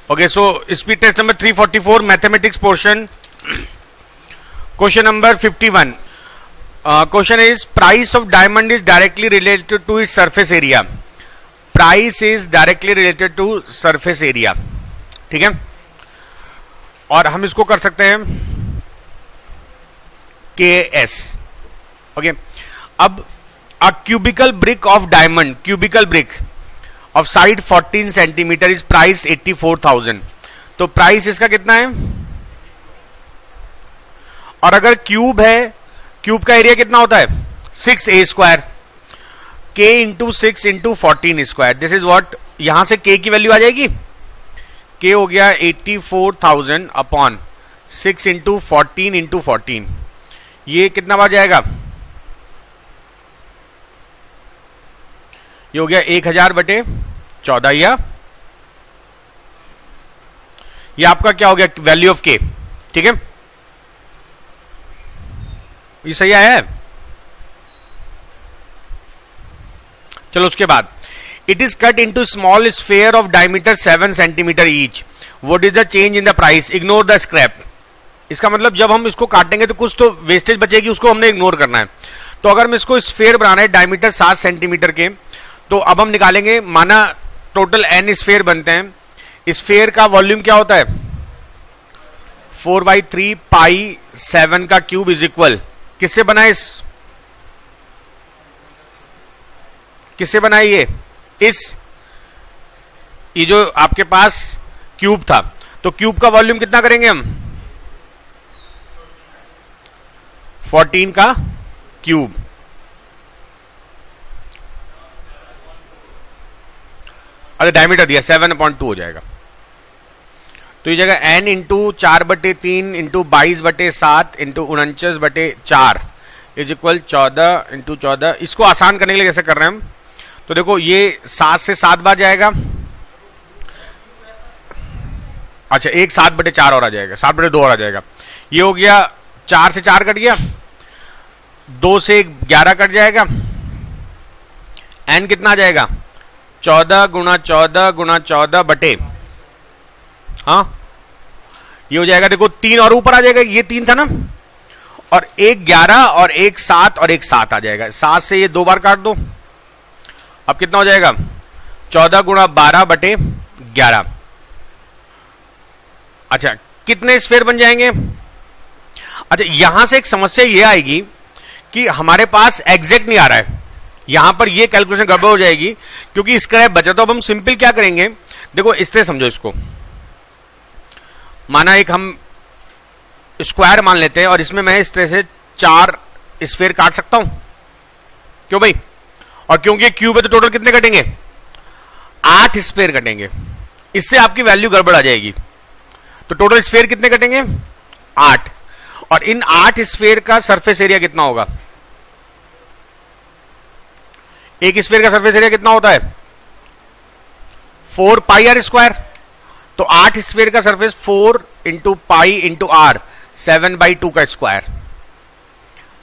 Okay, so speed test number 344, mathematics portion, question number 51. Question is, price of diamond is directly related to its surface area. Price is directly related to surface area. ठीक है, और हम इसको कर सकते हैं KS. Okay, अब a cubical brick of diamond, cubical brick of side 14 centimetre is price 84,000. तो प्राइस इसका कितना है? और अगर क्यूब है, क्यूब का एरिया कितना होता है? 6a square, k into 6 into 14 square. This is what, यहां से k की वैल्यू आ जाएगी. k हो गया 84,000 अपॉन 6 इंटू 14 इंटू 14. ये कितना बार जाएगा? ये हो गया 1000 बटे 14. या ये आपका क्या हो गया? वैल्यू ऑफ के. ठीक है, ये सही आया है. चलो उसके बाद, it is cut into small sphere of diameter 7 centimetre each. What is the change in the price? Ignore the scrap. इसका मतलब जब हम इसको काटेंगे तो कुछ तो वेस्टेज बचेगी, उसको हमने इग्नोर करना है. तो अगर हम इसको स्फेयर बनाना है डायमीटर 7 सेंटीमीटर के, तो अब हम निकालेंगे, माना टोटल n स्फेयर बनते हैं. स्फेयर का वॉल्यूम क्या होता है? 4/3 पाई 7 का क्यूब इज इक्वल, किससे बना है? किससे बना है ये जो आपके पास क्यूब था, तो क्यूब का वॉल्यूम कितना करेंगे हम? 14 का क्यूब. अरे डायमीटर दिया 7/2 हो जाएगा. तो ये जगह n into 4/3 into 22/7 into 49/4 is equal 14 into 14. इसको आसान करने के लिए कैसे कर रहे हैं हम? तो देखो, ये 7 से 7 बार जाएगा. अच्छा, एक 7/4 और आ जाएगा, 7/2 और आ जाएगा. ये हो गया 4 से 4 कट गया, 2 से 11 कट जाएगा. n कितना आ जाएगा? 14 गुणा 14 गुणा 14 बटे, हाँ ये हो जाएगा. देखो 3 और ऊपर आ जाएगा, ये 3 था ना, और एक 11 और एक 7 और एक 7 आ जाएगा. 7 से ये 2 बार काट दो. अब कितना हो जाएगा? 14 गुणा 12 बटे 11. अच्छा, कितने स्फेयर बन जाएंगे? अच्छा, यहां से एक समस्या ये आएगी कि हमारे पास एग्जैक्ट नहीं आ रहा है. यहां पर ये कैलकुलेशन गड़बड़ हो जाएगी क्योंकि स्क्रैप बचा. तो अब हम सिंपल क्या करेंगे, देखो इस तरह समझो इसको. माना एक हम स्क्वायर मान लेते हैं और इसमें मैं इस तरह से 4 स्फेयर काट सकता हूं. क्यों भाई? और क्योंकि क्यूब है तो टोटल कितने कटेंगे? 8 स्फेयर कटेंगे. इससे आपकी वैल्यू गड़बड़ आ जाएगी. तो टोटल स्फेयर कितने कटेंगे? 8. और इन 8 स्फेयर का सरफेस एरिया कितना होगा? एक स्फेयर का सरफेस एरिया कितना होता है? 4 पाई आर स्क्वायर. तो 8 स्फेयर का surface 4 into pi into R, 7/2 का स्क्वायर.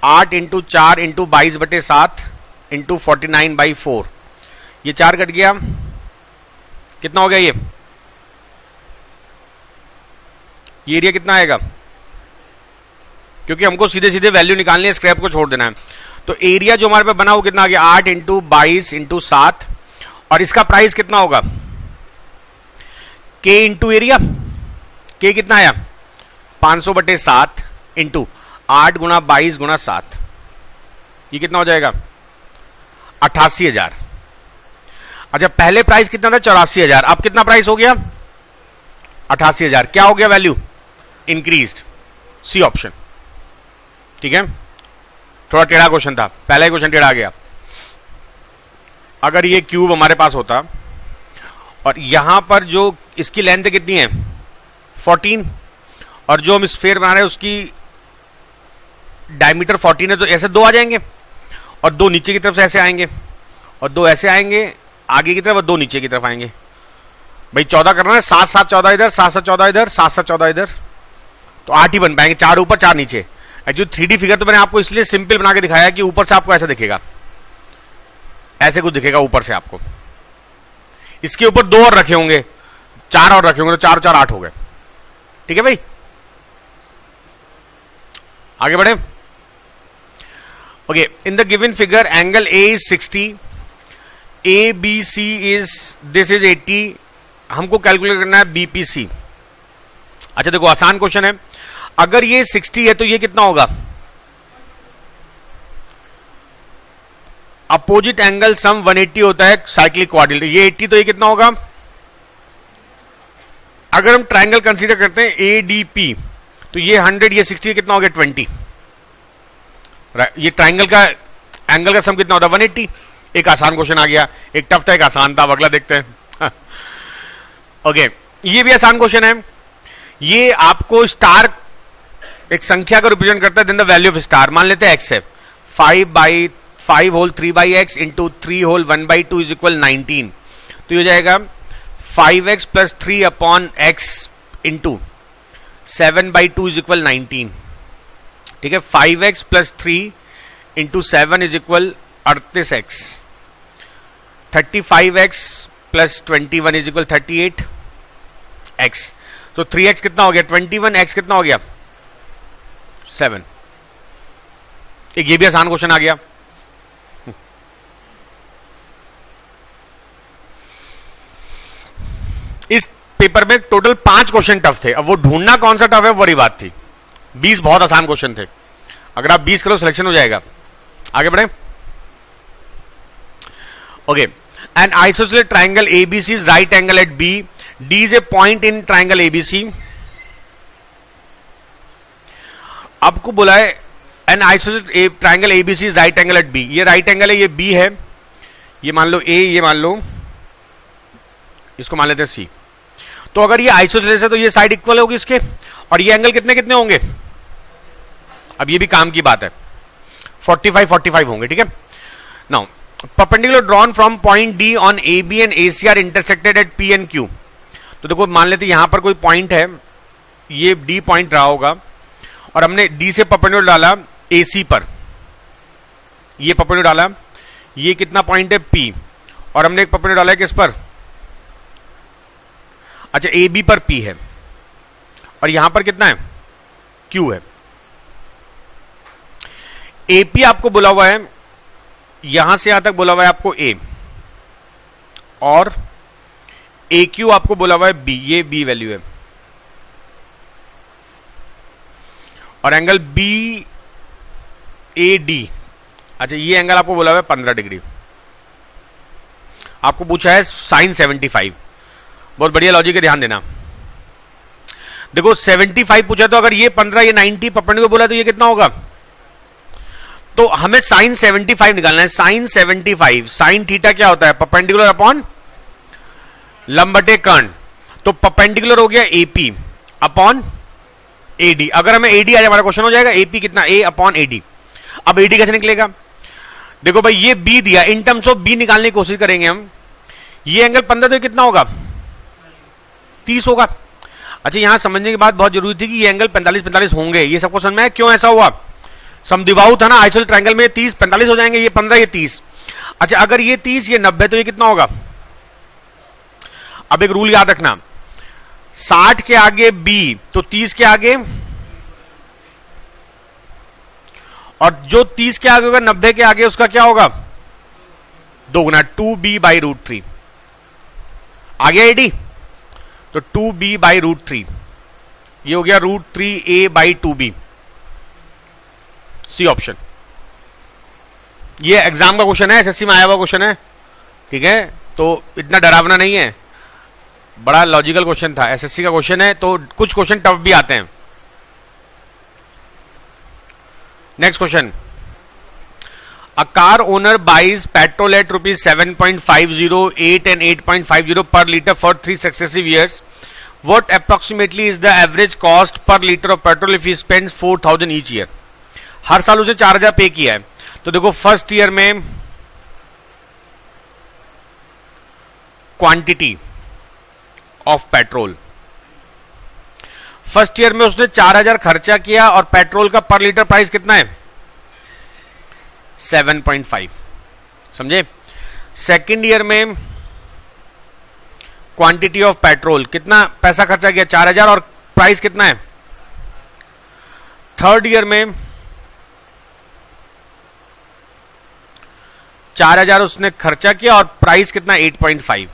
8 into 4 into 22/7 into 49/4. ये 4 कट गया, कितना हो गया? ये एरिया कितना आएगा? क्योंकि हमको सीधे सीधे वैल्यू निकालनी है, स्क्रैप को छोड़ देना है. तो एरिया जो हमारे पे बना वो कितना आ गया? 8 इंटू 22 इंटू 7. और इसका प्राइस कितना होगा? k into area. k कितना आया? 500/7 इंटू 8 गुणा 22 गुणा 7. ये कितना हो जाएगा? 88,000. अच्छा, पहले प्राइस कितना था? 84,000. अब कितना प्राइस हो गया? 88,000. क्या हो गया वैल्यू? इंक्रीज्ड. C option. ठीक है, थोड़ा टेढ़ा क्वेश्चन था, पहला ही क्वेश्चन टेढ़ा आ गया. अगर ये क्यूब हमारे पास होता और यहां पर जो इसकी लेंथ कितनी है? 14, और जो हम स्फेयर बना रहे हैं उसकी डायमीटर 14 है, तो ऐसे 2 आ जाएंगे और 2 नीचे की तरफ से ऐसे आएंगे और 2 ऐसे आएंगे आगे की तरफ और 2 नीचे की तरफ आएंगे. भाई 14 करना है, 7 7 14 इधर, 7 7 14 इधर, 7 7 14 इधर, तो 8 ही बन पाएंगे. 4 ऊपर 4 नीचे. एक्चुअली 3D फिगर तो मैंने आपको इसलिए सिंपल बना के दिखाया कि ऊपर से आपको ऐसा दिखेगा, ऐसे कुछ दिखेगा ऊपर से आपको. इसके ऊपर 2 और रखे होंगे, 4 और रखे होंगे तो 4 और 4 8 हो गए। ठीक है भाई, आगे बढ़े। Okay, in the given figure angle A is 60, A B C is this is 80, हमको कैलकुलेट करना है बीपीसी। अच्छा देखो, आसान क्वेश्चन है। अगर ये 60 है तो ये कितना होगा? अपोजिट एंगल सम 180 होता है साइक्लिक क्वाड्रिलेटरल, ये 80 तो ये कितना होगा? अगर हम ट्रायंगल कंसीडर करते हैं एडीपी तो ये 100, ये 60, कितना हो गया? 20। ये ट्रायंगल का एंगल का सम कितना होता है? 180। एक आसान क्वेश्चन आ गया, एक टफ था एक आसान था। अब अगला देखते हैं। ओके, ये भी आसान क्वेश्चन है। ये आपको स्टार एक संख्या का रिप्रेजेंट करता है, then the value of star. मान लेते हैं एक्स है, 5 whole 3/x into 3 whole 1/2 is equal 19। तो ये हो जाएगा 5x plus 3 upon x into 7/2 is equal 19। ठीक है, 5x plus 3 into 7 is equal 38x, 35x plus 21 is equal 38x। तो 3x कितना हो गया? 21, x कितना हो गया? 7। एक ये भी आसान क्वेश्चन आ गया। इस पेपर में टोटल 5 क्वेश्चन टफ थे। अब वो ढूंढना कौन सा टफ है बड़ी बात थी। 20 बहुत आसान क्वेश्चन थे। अगर आप 20 करो सिलेक्शन हो जाएगा। आगे बढ़े। Okay, an isosceles triangle ABC is right angle at B, D is a point in triangle ABC. आपको बोला है an isosceles triangle ABC is right angle at B. ये राइट एंगल है, ये बी है, ये मान लो ए, ये मान लो, इसको मान लेते हैं सी। तो अगर ये आइसोसेलेस है तो ये साइड इक्वल होगी इसके, और ये एंगल कितने कितने होंगे? अब ये भी काम की बात है, 45 होंगे। ठीक है, now perpendicular drawn from point D on A B and A C are intersected at P and Q. तो देखो, मान लेते यहां पर कोई पॉइंट है, ये डी पॉइंट रहा होगा, और हमने डी से परपेंडिकुलर डाला ए सी पर, ये परपेंडिकुलर डाला, ये कितना पॉइंट है? पी, और हमने एक परपेंडिकुलर डाला है किस पर? अच्छा, ए बी पर पी है, और यहां पर कितना है? क्यू है। एपी आपको बोला हुआ है, यहां से यहां तक बोला हुआ है आपको ए, और ए क्यू आपको बोला हुआ है बी, ये बी वैल्यू है, और एंगल बी ए डी। अच्छा, ये एंगल आपको बोला हुआ है 15 डिग्री। आपको पूछा है साइन 75। बहुत बढ़िया लॉजिक है, ध्यान देना। देखो 75 पूछा, तो अगर ये 15 ये 90 परपेंडिकुलर बोला तो ये कितना होगा? तो हमें साइन 75 निकालना है। साइन 75, साइन थीटा क्या होता है? परपेंडिकुलर अपॉन लंब बटे कर्ण। तो परपेंडिकुलर हो गया एपी अपॉन एडी। अगर हमें एडी आ जाए हमारा क्वेश्चन हो जाएगा एपी कितना? ए अपॉन एडी। अब एडी कैसे निकलेगा? देखो भाई, ये बी दिया, इन टर्म्स ऑफ बी निकालने की कोशिश करेंगे हम। ये एंगल 15 तो कितना होगा? 30 होगा। अच्छा, यहां समझने की बात बहुत जरूरी थी कि ये एंगल 45 होंगे। ये सबको समझ में है क्यों ऐसा हुआ? समद्विबाहु था ना, आइसोसेलेस ट्रायंगल में 30 45 हो जाएंगे, ये 15 ये 30। अच्छा, अगर ये 30 ये 90 तो ये कितना होगा? अब एक रूल याद रखना, 60 के आगे बी तो 30 के आगे, और जो 30 के आगे होगा 90 के आगे उसका क्या होगा? 2 गुना 2b/√3। आ गया एडी, तो 2b/√3 ये हो गया √3a/2b। C option. ये एग्जाम का क्वेश्चन है, एसएससी में आया हुआ क्वेश्चन है। ठीक है, तो इतना डरावना नहीं है, बड़ा लॉजिकल क्वेश्चन था। एसएससी का क्वेश्चन है, तो कुछ क्वेश्चन टफ भी आते हैं। Next question, a car owner buys petrol at ₹7.50, 8 and 8.50 per liter for 3 successive years. What approximately is the average cost per liter of petrol if he spends 4,000 each year? हर साल उसे 4,000 पे किया है। तो देखो, फर्स्ट ईयर में quantity of petrol, first year में उसने 4,000 खर्चा किया, और पेट्रोल का पर लीटर प्राइस कितना है? 7.5। समझे? सेकेंड ईयर में क्वांटिटी ऑफ पेट्रोल, कितना पैसा खर्चा किया 4000 और प्राइस कितना है, थर्ड ईयर में 4000 उसने खर्चा किया और प्राइस कितना 8.5।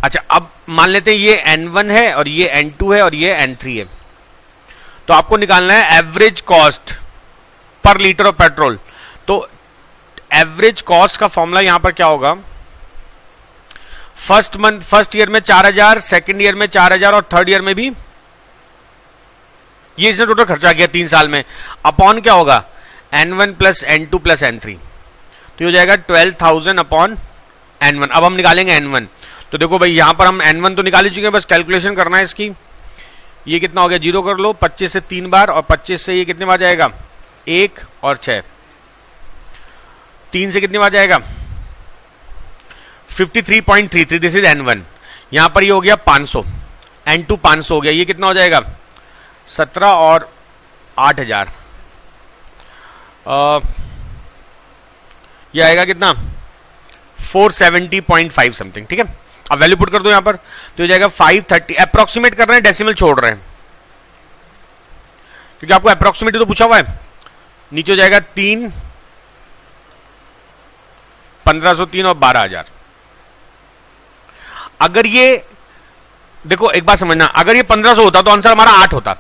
अच्छा अब मान लेते हैं ये N1 है और ये N2 है और ये N3 है, तो आपको निकालना है average cost per litre of petrol. तो एवरेज कॉस्ट का फॉर्मूला यहां पर क्या होगा, फर्स्ट ईयर में 4000, सेकंड ईयर में 4000 और थर्ड ईयर में भी ये इसने टोटल खर्चा किया 3 साल में, अपॉन क्या होगा N1 plus N2 plus N3, तो हो जाएगा 12,000 अपॉन N1। अब हम निकालेंगे N1, तो देखो भाई यहां पर हम N1 तो निकाल ही चुके हैं, बस कैलकुलेशन करना है इसकी। ये कितना हो गया, 0 कर लो, 25 से 3 बार और 25 से ये कितने बार जाएगा 1 और 6, 3 से कितने बार जाएगा 53.33, दिस इज N1। यहां पर ये हो गया 500, N2 500 हो गया, ये कितना हो जाएगा 17 और 8000, ये आएगा कितना 470.5 समथिंग, ठीक है। अब वैल्यू पुट कर दो यहां पर, तो हो जाएगा 530, अप्रोक्सीमेट कर रहे हैं, डेसिमल छोड़ रहे हैं क्योंकि आपको अप्रोक्सीमेट तो पूछा हुआ है। नीचे हो जाएगा 3, 1503 और 12000। अगर ये देखो एक बात समझना, अगर ये 1500 होता तो आंसर हमारा 8 होता,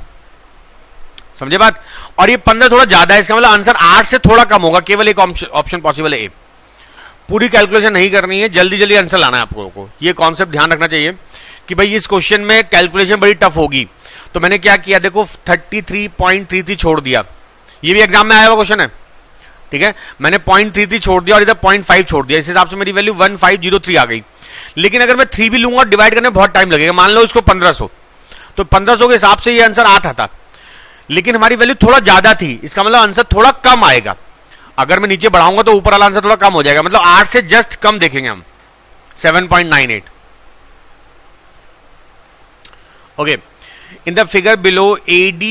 समझे बात, और ये 15 थोड़ा ज्यादा है, इसका मतलब आंसर 8 से थोड़ा कम होगा, केवल एक ऑप्शन पॉसिबल है ए। पूरी कैलकुलेशन नहीं करनी है, जल्दी जल्दी आंसर लाना है आपको। ये कॉन्सेप्ट ध्यान रखना चाहिए कि भाई इस क्वेश्चन में कैलकुलेशन बड़ी टफ होगी, तो मैंने क्या किया देखो 33.33 छोड़ दिया, ये भी एग्जाम में आया हुआ क्वेश्चन है, ठीक है। मैंने 0.33 छोड़ दिया और इधर 0.5 छोड़ दिया, इस हिसाब से मेरी वैल्यू 1503 आ गई। लेकिन अगर मैं 3 भी लूंगा और डिवाइड करने में बहुत टाइम लगेगा, मान लो इसको 1500, तो 1500 के हिसाब से ये आंसर 8 आता, लेकिन हमारी वैल्यू थोड़ा ज्यादा थी, इसका मतलब आंसर थोड़ा कम आएगा। अगर मैं नीचे बढ़ाऊंगा तो ऊपर वाला आंसर थोड़ा कम हो जाएगा, मतलब 8 से जस्ट कम देखेंगे हम, 7.98। Okay, in the figure below AD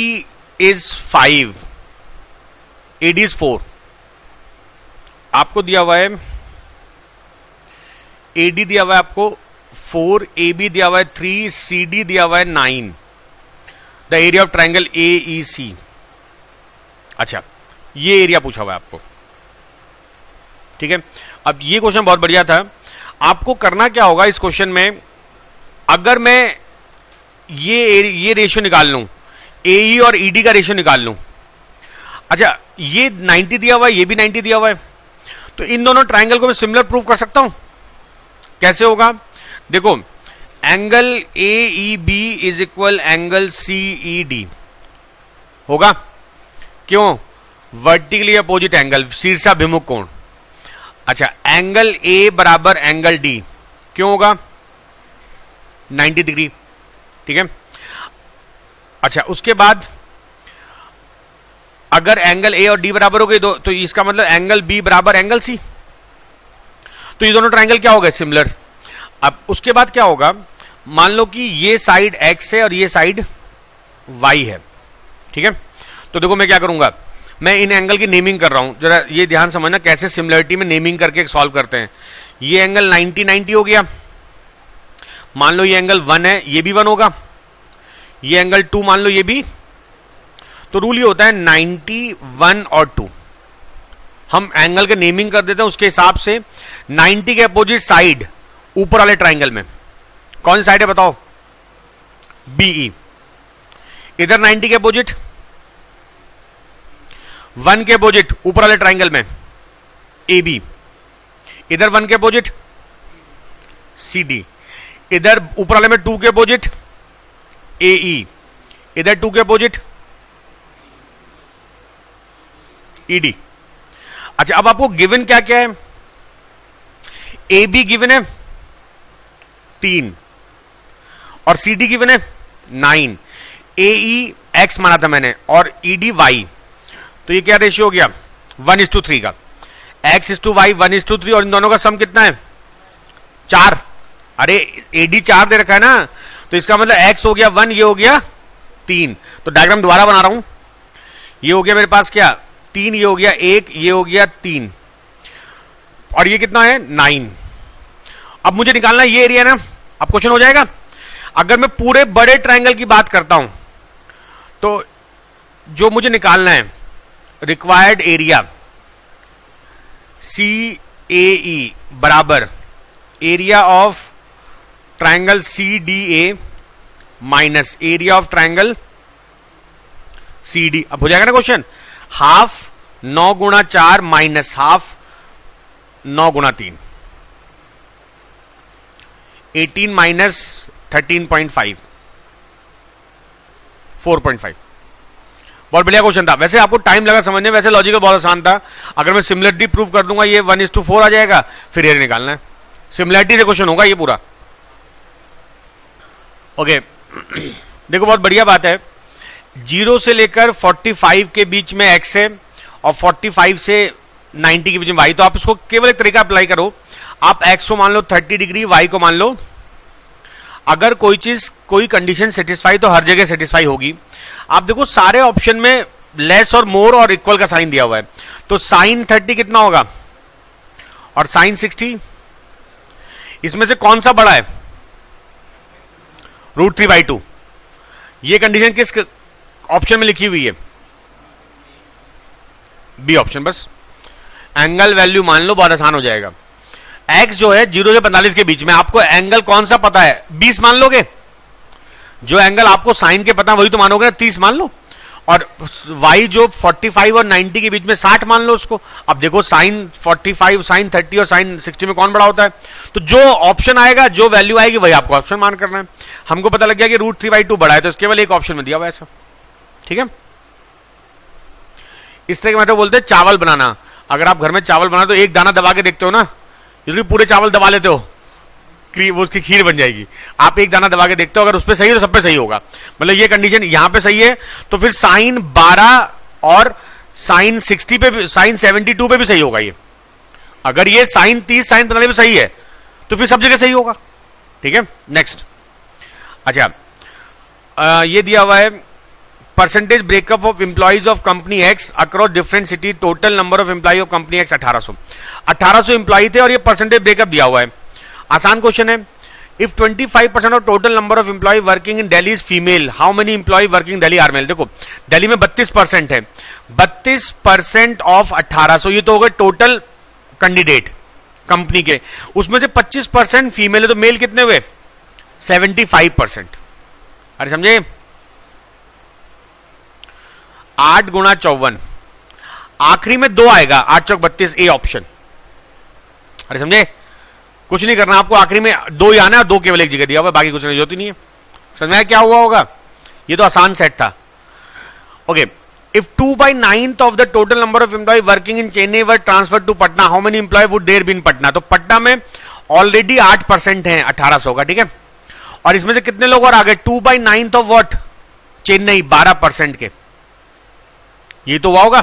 is 5, AD is 4, आपको दिया हुआ है AD दिया हुआ है आपको 4, AB दिया हुआ है 3, CD दिया हुआ है 9, the area of triangle AEC। अच्छा ये एरिया पूछा हुआ है आपको, ठीक है। अब ये क्वेश्चन बहुत बढ़िया था, आपको करना क्या होगा इस क्वेश्चन में, अगर मैं ये रेशियो निकाल लूं, AE और ED का रेशियो निकाल लूं, अच्छा ये 90 दिया हुआ है, ये भी 90 दिया हुआ है, तो इन दोनों ट्राइंगल को मैं सिमिलर प्रूव कर सकता हूं। कैसे होगा, देखो angle AEB is equal angle CED होगा, क्यों, वर्टिकली अपोजिट एंगल, शीर्षाभिमुख कोण। अच्छा एंगल A बराबर एंगल D क्यों होगा 90 डिग्री, ठीक है। अच्छा उसके बाद अगर एंगल A और D बराबर हो गए तो इसका मतलब एंगल B बराबर एंगल C, तो ये दोनों ट्राइंगल क्या हो गए सिमिलर। अब उसके बाद क्या होगा, मान लो कि ये साइड X है और ये साइड Y है, ठीक है। तो देखो मैं क्या करूंगा, मैं इन एंगल की नेमिंग कर रहा हूं, जरा ये ध्यान समझना कैसे सिमिलरिटी में नेमिंग करके सॉल्व करते हैं। ये एंगल 90 हो गया, मान लो ये एंगल 1 है, ये भी 1 होगा, ये एंगल 2 मान लो ये भी, तो रूल ये होता है 90, 1 और 2, हम एंगल के नेमिंग कर देते हैं उसके हिसाब से। 90 के अपोजिट साइड ऊपर वाले ट्राइंगल में कौन सी साइड है बताओ, BE। इधर 90 के अपोजिट, 1 के अपोजिट ऊपर वाले ट्राइंगल में AB, इधर 1 के अपोजिट CD, इधर ऊपर वाले में 2 के अपोजिट AE, इधर 2 के अपोजिट ED। अच्छा अब आपको गिवन क्या क्या है, AB गिवन है 3 और CD गिवन है 9, AE X माना था मैंने और ED Y, तो ये क्या रेशियो हो गया 1:3 का, X:Y 1:3, और इन दोनों का सम कितना है 4। अरे AD 4 दे रखा है ना, तो इसका मतलब X हो गया 1, ये हो गया 3। तो डायग्राम दोबारा बना रहा हूं, ये हो गया मेरे पास क्या 3, ये हो गया 1, ये हो गया 3, और ये कितना है 9। अब मुझे निकालना ये एरिया ना, अब क्वेश्चन हो जाएगा। अगर मैं पूरे बड़े ट्रायंगल की बात करता हूं तो जो मुझे निकालना है रिक्वायर्ड एरिया CAE बराबर area of triangle CDA minus area of triangle CD। अब हो जाएगा ना क्वेश्चन, हाफ 9 गुणा 4 माइनस हाफ 9 गुणा 3, 18 माइनस 13.5, 4.5। बहुत बढ़िया क्वेश्चन था। वैसे आपको टाइम लगा समझने, वैसे लॉजिकल बहुत आसान था। अगर मैं सिमिलरिटी प्रूव कर दूंगा ये 1:4 आ जाएगा, फिर एरिया निकालना है। सिमिलरिटी से क्वेश्चन होगा ये पूरा। ओके देखो बहुत बढ़िया बात है, 0 से लेकर 45 के बीच में x है और 45 से 90 के बीच में y। तो आप इसको केवल एक तरीका अप्लाई करो, आप x को मान लो 30 डिग्री, y को मान लो, अगर कोई चीज कोई कंडीशन सेटिस्फाई तो हर जगह सेटिस्फाई होगी। आप देखो सारे ऑप्शन में लेस और मोर और इक्वल का साइन दिया हुआ है, तो साइन 30 कितना होगा और साइन 60, इसमें से कौन सा बड़ा है? √3/2। ये कंडीशन किस ऑप्शन में लिखी हुई है? B option. बस एंगल वैल्यू मान लो, बहुत आसान हो जाएगा। x जो है 0 से 45 के बीच में, आपको एंगल कौन सा पता है? 20 मान लोगे। जो एंगल आपको साइन के पता है वही तो मानोगे ना, 30 मान लो। और y जो 45 और 90 के बीच में 60 मान लो उसको। अब देखो साइन 45, साइन 30 और साइन 60 में कौन बड़ा होता है? तो जो ऑप्शन आएगा, जो वैल्यू आएगी वही आपको ऑप्शन मान करना है। हमको पता लग गया कि √3/2 बड़ा है, तो केवल एक ऑप्शन में दिया हुआ है ऐसा। ठीक है, इस तरह के मतलब बोलते हैं चावल बनाना। अगर आप घर में चावल बना तो एक दाना दबा के देखते हो ना, यदि पूरे चावल दबा लेते हो वो उसकी खीर बन जाएगी। आप एक दाना दबा के देखते हो, अगर उस पर सही है तो सब पे सही होगा। मतलब ये कंडीशन यहां पे सही है तो फिर साइन 12 और साइन 60 पे, साइन 72 पे भी सही होगा ये। अगर ये साइन 30 साइन 45 पे सही है तो फिर सब जगह सही होगा। ठीक है, नेक्स्ट। अच्छा ये दिया हुआ है percentage breakup of employees of company X across different city, total number of employ of company X 1800 employ थे और ये परसेंटेज ब्रेकअप दिया हुआ है। आसान क्वेश्चन है। If 25% of total number of employ working in Delhi is female, how many employ working Delhi are male? देखो दिल्ली में 32% है, 32% ऑफ 1800, ये तो हो गए टोटल कैंडिडेट कंपनी के, उसमें से 25% फीमेल है, तो मेल कितने हुए? 75%। अरे समझे, 8 गुणा 54, आखिरी में 2 आएगा, 8 चौक 32, ए ऑप्शन। अरे समझे, कुछ नहीं करना आपको, आखिरी में 2 ही आना है और 2 केवल एक जगह दिया हुआ है, बाकी कुछ नहीं होती नहीं है। समझ में क्या हुआ होगा? ये तो आसान सेट था। Okay, if 2/9 of the total number of employ working in Chennai were transfer to Patna, how many employ would there be in Patna? तो पटना में ऑलरेडी 8% है 1800 का, ठीक है, और इसमें से कितने लोग और आ गए? 2/9 ऑफ व्हाट? चेन्नई, 12% के। ये तो हुआ होगा।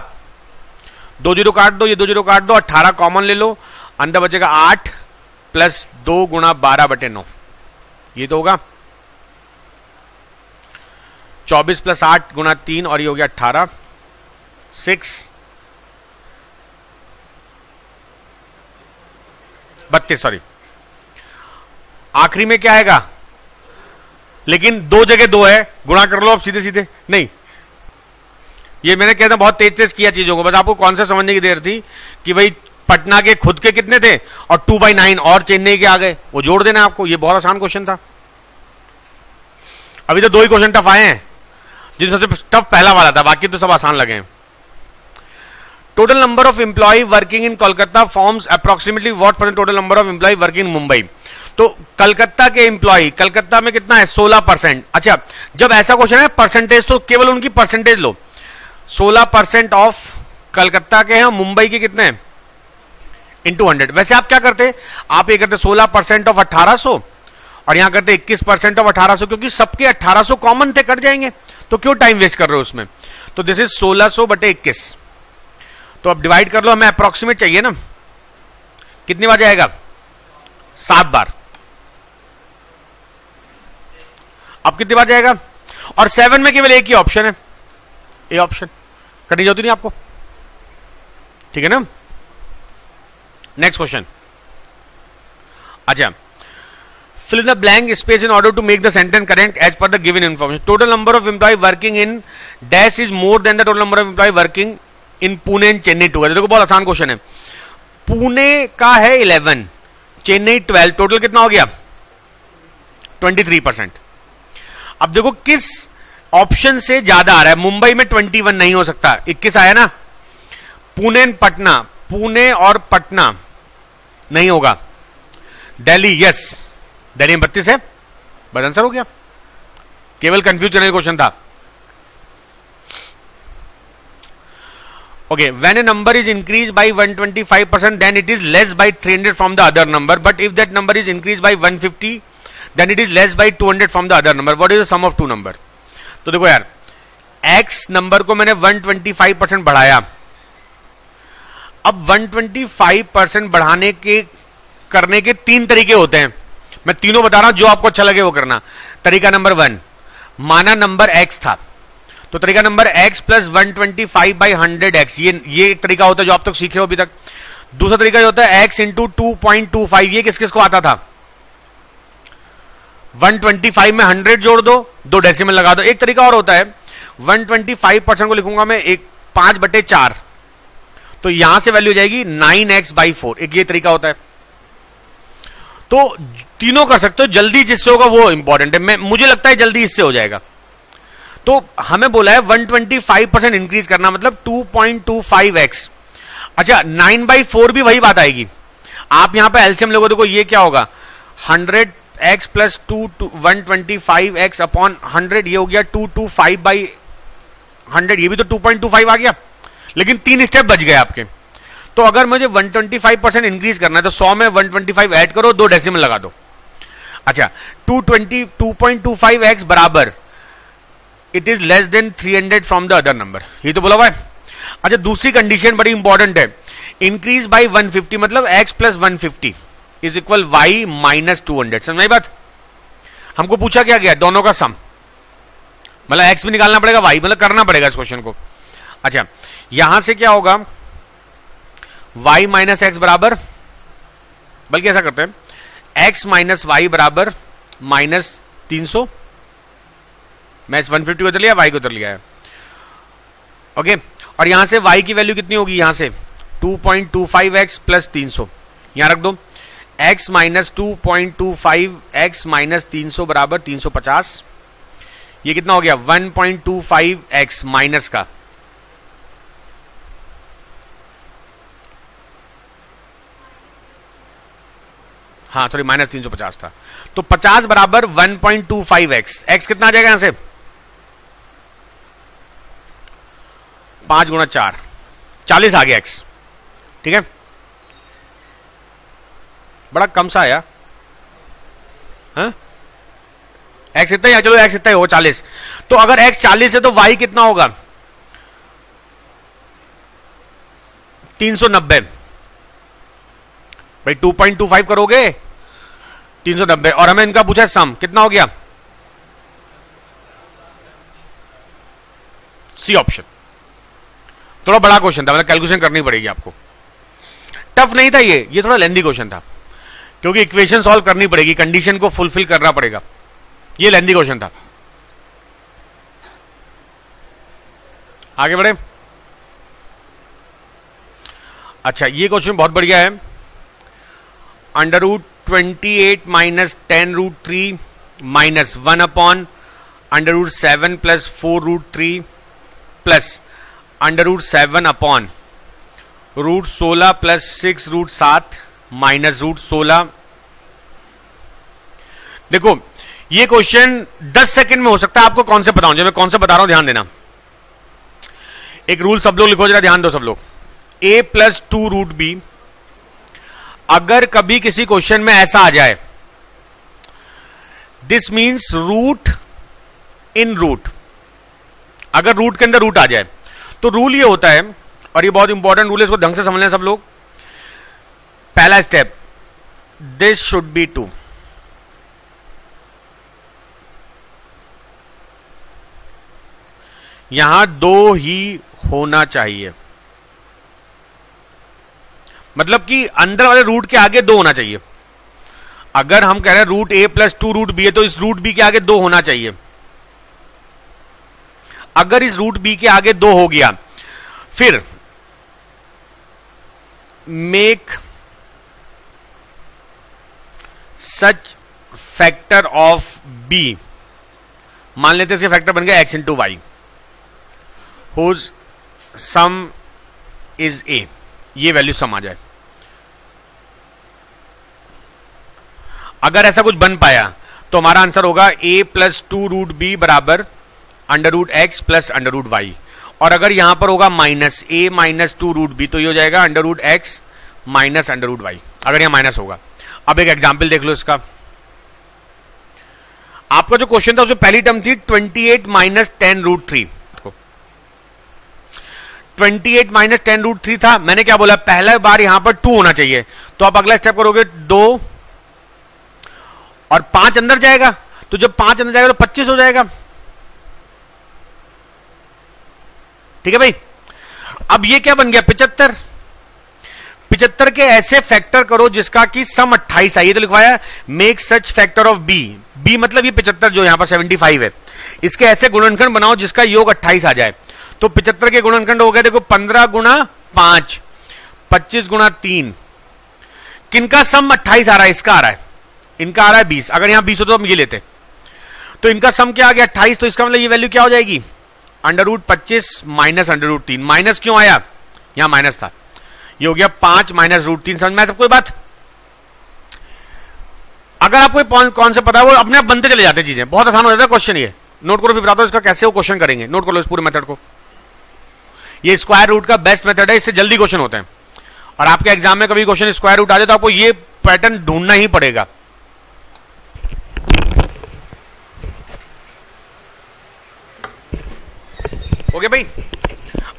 2 0 काट दो, ये 2 0 काट दो, 18 कॉमन ले लो, अंदर बचेगा 8 प्लस 2 गुणा 12/9, ये तो होगा 24 प्लस 8 गुणा 3 और ये हो गया 18, 6 32, सॉरी आखिरी में क्या आएगा? लेकिन 2 जगह 2 है, गुणा कर लो अब सीधे सीधे। नहीं, ये मैंने कहता बहुत तेज तेज किया चीजों को, बस आपको कॉन्सेप्ट समझने की देर थी कि भाई पटना के खुद के कितने थे और 2/9 और चेन्नई के आ गए, वो जोड़ देना आपको। ये बहुत आसान क्वेश्चन था। अभी तो 2 ही क्वेश्चन टफ आए हैं, जिसमें सबसे टफ पहला वाला था, बाकी तो सब आसान लगे हैं। Total number of employ working in Kolkata forms approximately what percent total number of employ working in Mumbai? तो कलकत्ता के एम्प्लॉय, कलकत्ता में कितना है? 16%। अच्छा, जब ऐसा क्वेश्चन है परसेंटेज तो केवल उनकी परसेंटेज लो। 16% ऑफ कलकत्ता के हैं, मुंबई के कितने हैं? इंटू 100। वैसे आप क्या करते? आप ये करते 16% ऑफ 1800 और यहां करते 21% ऑफ 1800, क्योंकि सबके 1800 कॉमन थे, कट जाएंगे, तो क्यों टाइम वेस्ट कर रहे हो उसमें? तो दिस इज 1600/21। तो अब डिवाइड कर लो, हमें अप्रोक्सीमेट चाहिए ना, कितनी बार जाएगा? 7 बार। अब कितनी बार जाएगा? और 7 में केवल एक ही ऑप्शन है, ए ऑप्शन। करनी जरूरत नहीं आपको, ठीक है ना। Next question. अच्छा, fill in the blank space in order to make the sentence correct as per the given information. Total number of employee working in dash is more than the total number of employee working in Pune and Chennai together. देखो बहुत आसान question है. पुणे का है 11, Chennai 12, total कितना हो गया 23%. अब देखो किस ऑप्शन से ज्यादा आ रहा है. मुंबई में 21 नहीं हो सकता, 21 आया ना. पुणे पटना, पुणे और पटना नहीं होगा. दिल्ली यस, दिल्ली में 32 है, बस आंसर हो गया. केवल कंफ्यूज करने का क्वेश्चन था. Okay, when a number is increased by 125%, then it is less by 300 from the other number. But if that number is increased by 150, then it is less by 200 from the other number. What is the sum of two number? तो देखो यार, x number को मैंने 125% बढ़ाया. अब 125% बढ़ाने के करने के तीन तरीके होते हैं. मैं तीनों बता रहा हूं, जो आपको अच्छा लगे वो करना. तरीका नंबर 1, माना नंबर x था, तो तरीका नंबर x प्लस 125/100x, ये एक तरीका होता है जो आप तक सीखे हो अभी तक. दूसरा तरीका जो होता है x इंटू 2.25, ये किस किस को आता था. 125 में 100 जोड़ दो, 2 डेसिमल लगा दो. एक तरीका और होता है 125% को लिखूंगा मैं 5/4, तो यहां से वैल्यू हो जाएगी 9x/4. एक ये तरीका होता है. तो तीनों कर सकते हो. जल्दी जिससे होगा वो इंपॉर्टेंट है. मुझे लगता है जल्दी इससे हो जाएगा. तो हमें बोला है 125% इंक्रीज करना, मतलब 2.25x. अच्छा, 9/4 भी वही बात आएगी. आप यहां पे एलसीएम लोगों, देखो ये क्या होगा, 100x प्लस 125x अपॉन 100, ये हो गया 225/100. ये भी तो 2.25 आ गया, लेकिन 3 स्टेप बच गए आपके. तो अगर मुझे 125% इंक्रीज करना है तो 100 में 125 ऐड करो, 2 डेसिमल लगा दो. अच्छा, 2.25x बराबर it is less than 300 from the other number. ये तो बोला हुआ है. अच्छा, दूसरी कंडीशन बड़ी इंपॉर्टेंट है. इंक्रीज बाई 150, मतलब x plus 150 is equal y minus 200. समझ में बात. हमको पूछा क्या गया, दोनों का सम, मतलब x भी निकालना पड़ेगा, y मतलब करना पड़ेगा इस क्वेश्चन को. अच्छा, यहां से क्या होगा, y माइनस एक्स बराबर, बल्कि ऐसा करते हैं, x माइनस वाई बराबर माइनस 300. मैं इस 150 को उधर लिया, y को उधर लिया है. ओके, और यहां से y की वैल्यू कितनी होगी, यहां से 2.25x प्लस 300 यहां रख दो. x माइनस 2.25x माइनस 300 बराबर 350. ये कितना हो गया, 1.25x माइनस का, हाँ सॉरी माइनस 350 था, तो 50 बराबर 1.25x. x कितना आ जाएगा यहां से, 5 गुणा 4, 40 आ गया x. ठीक है, बड़ा कम सा आया. हाँ? x इतना ही, चलो x इतना ही हो 40. तो अगर x 40 है तो y कितना होगा, 390. भाई 2.25 करोगे 390, और हमें इनका पूछा सम कितना हो गया, सी ऑप्शन. थोड़ा बड़ा क्वेश्चन था, मतलब कैलकुलेशन करनी पड़ेगी आपको. टफ नहीं था ये थोड़ा लेंदी क्वेश्चन था, क्योंकि इक्वेशन सॉल्व करनी पड़ेगी, कंडीशन को फुलफिल करना पड़ेगा. ये लेंदी क्वेश्चन था. आगे बढ़े. अच्छा, ये क्वेश्चन बहुत बढ़िया है. Under root 28 minus 10 root 3 minus 1 upon under root 7 plus 4 root 3 plus under root 7 upon root 16 plus 6 root 7 minus root 16. देखो ये क्वेश्चन 10 सेकंड में हो सकता है. आपको कौन से बताऊं, जो मैं कौन से बता रहा हूं ध्यान देना. एक रूल सब लोग लिखो, जरा ध्यान दो सब लोग. a प्लस 2 रूट बी, अगर कभी किसी क्वेश्चन में ऐसा आ जाए, this means root in root. अगर रूट के अंदर रूट आ जाए तो रूल ये होता है, और ये बहुत इंपॉर्टेंट रूल है, इसको ढंग से समझ लें सब लोग. पहला स्टेप, दिस शुड बी 2. यहां 2 ही होना चाहिए, मतलब कि अंदर वाले रूट के आगे 2 होना चाहिए. अगर हम कह रहे हैं रूट ए प्लस 2 रूट बी है तो इस रूट बी के आगे 2 होना चाहिए। अगर इस रूट बी के आगे 2 हो गया, फिर make such factor of B, मान लेते हैं इसके फैक्टर बन गया x into Y, whose sum is A, ये वैल्यू सम आ जाए। अगर ऐसा कुछ बन पाया तो हमारा आंसर होगा a प्लस 2 रूट बी बराबर under root X plus under root Y. और अगर यहां पर होगा minus a minus 2 root B तो ये हो जाएगा under root X minus under root Y, अगर यहां माइनस होगा। अब एक एग्जाम्पल देख लो इसका। आपका जो क्वेश्चन था उसमें पहली टर्म थी 28 माइनस 10 रूट 3, 28 माइनस 10 रूट 3 था। मैंने क्या बोला, पहला बार यहां पर 2 होना चाहिए, तो आप अगला स्टेप करोगे 2 और 5 अंदर जाएगा, तो जब 5 अंदर जाएगा तो 25 हो जाएगा। ठीक है भाई। अब ये क्या बन गया 75। 75 के ऐसे फैक्टर करो जिसका कि सम 28 आई, तो लिखवाया make such factor of B. B मतलब ये 75 जो यहां पर 75 है, इसके ऐसे गुणनखंड बनाओ जिसका योग 28 आ जाए। तो 75 के गुणनखंड हो गए देखो 15 गुणा 5, 25 गुणा 3, किनका सम 28 आ रहा है, इसका आ रहा है, इनका आ रहा है 20। अगर यहां 20 हो तो हम ये लेते, तो इनका सम क्या आ गया 28, तो इसका मतलब ये वैल्यू क्या हो जाएगी under root 25 minus under root 3। Minus क्यों आया, यहां माइनस था, ये हो गया 5 माइनस रूट 3। समझ में आया सबको बात। अगर आपको कौन सा पता है वो अपने आप बनते चले जाते हैं चीजें, बहुत आसान हो जाता है क्वेश्चन। ये नोट करो, फिर बताता हूं इसका कैसे वो क्वेश्चन करेंगे। नोट कर लो इस पूरे मेथड को, ये स्क्वायर रूट का बेस्ट मेथड है, इससे जल्दी क्वेश्चन होते हैं। और आपके एग्जाम में कभी क्वेश्चन स्क्वायर रूट आ जाए तो आपको ये पैटर्न ढूंढना ही पड़ेगा। ओके भाई,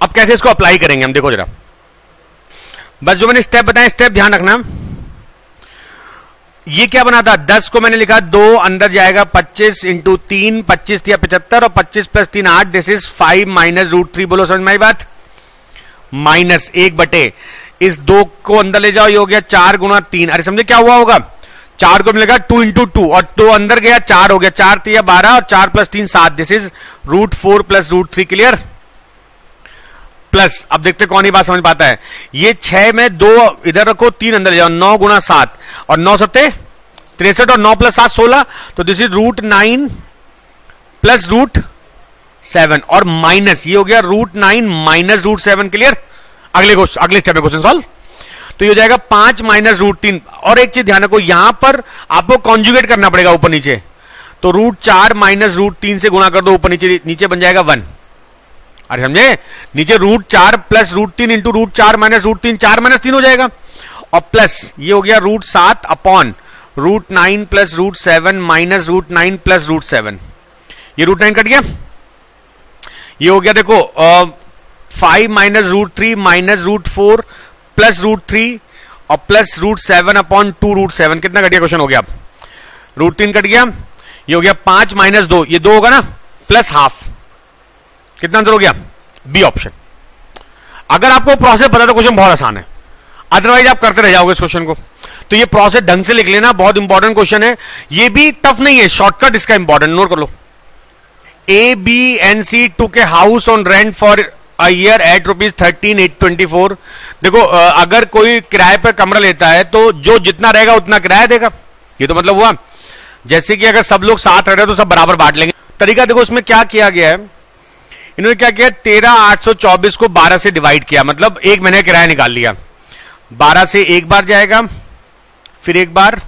अब कैसे इसको अप्लाई करेंगे हम देखो जरा। बस जो मैंने स्टेप बताया स्टेप ध्यान रखना। ये क्या बना था 10 को मैंने लिखा 2 अंदर जाएगा 25 इंटू 3, 25 दिया 75 और 25 plus 3 8, this is 5 minus root 3। बोलो समझ में आई बात। माइनस 1 बटे इस 2 को अंदर ले जाओ, ये हो गया 4 गुणा 3। अरे समझे क्या हुआ होगा, 4 को मिलेगा 2 इंटू 2 और 2 अंदर गया 4 हो गया, 4 3 12 और 4 plus 3 7, this is root 4 plus root 3। Clear. Plus अब देखते कौन ही बात समझ पाता है। ये 6 में 2 इधर रखो, 3 अंदर ले जाओ, 9 गुणा 7 और 9 सत्ते 63 और 9 प्लस 7 16, तो this is root 9 plus root 7 और माइनस ये हो गया रूट 9 माइनस रूट 7। क्लियर। अगले स्टेप में क्वेश्चन सॉल्व। तो ये हो जाएगा 5 माइनस रूट 3। और एक चीज ध्यान रखो, यहां पर आपको कॉन्जुगेट करना पड़ेगा ऊपर नीचे, तो रूट 4 माइनस रूट 3 से गुणा कर दो, ऊपर नीचे, नीचे बन जाएगा 1। अरे समझे, नीचे root 4 plus root 3 into root 4 minus root 3, 4 माइनस 3 हो जाएगा, और प्लस ये हो गया root 7 upon root 9 plus root 7 minus root 9 plus root 7। ये रूट 9 कट गया, ये हो गया देखो 5 minus root 3 minus root 4 plus root 3 और प्लस रूट 7 अपॉन 2 रूट 7। कितना कट गया क्वेश्चन हो गया, अब रूट 3 कट गया, ये हो गया 5 माइनस 2, ये 2 होगा ना, प्लस हाफ। कितना आंसर हो गया, बी ऑप्शन। अगर आपको प्रोसेस पता तो क्वेश्चन बहुत आसान है, अदरवाइज आप करते रह जाओगे इस क्वेश्चन को। तो ये प्रोसेस ढंग से लिख लेना, बहुत इंपॉर्टेंट क्वेश्चन है। ये भी टफ नहीं है, शॉर्टकट इसका इंपॉर्टेंट, नोट कर लो। A B and C took a house on rent for a year at ₹13,824। देखो अगर कोई किराए पर कमरा लेता है तो जो जितना रहेगा उतना किराया देगा। ये तो मतलब हुआ जैसे कि अगर सब लोग साथ रह रहे हैं तो सब बराबर बांट लेंगे। तरीका देखो इसमें क्या किया गया है, इन्होंने क्या किया 13,824 को 12 से डिवाइड किया, मतलब एक महीने का किराया निकाल लिया। 12 से एक बार जाएगा, फिर एक बार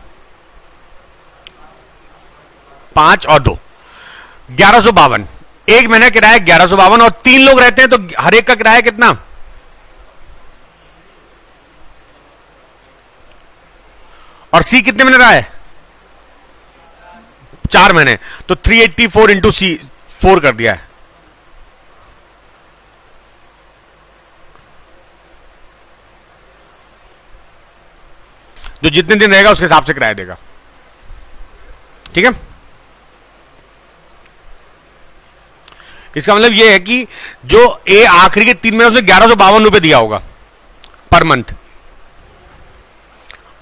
5 और 2, 1152। एक महीने किराया 1152 और 3 लोग रहते हैं तो हर एक का किराया कितना, और सी कितने महीने रहा है 4 महीने, तो 384 इंटू सी 4 कर दिया है। जो जितने दिन रहेगा उसके हिसाब से किराया देगा। ठीक है, इसका मतलब यह है कि जो ए आखिरी के 3 महीने से 1152 रुपए दिया होगा per month.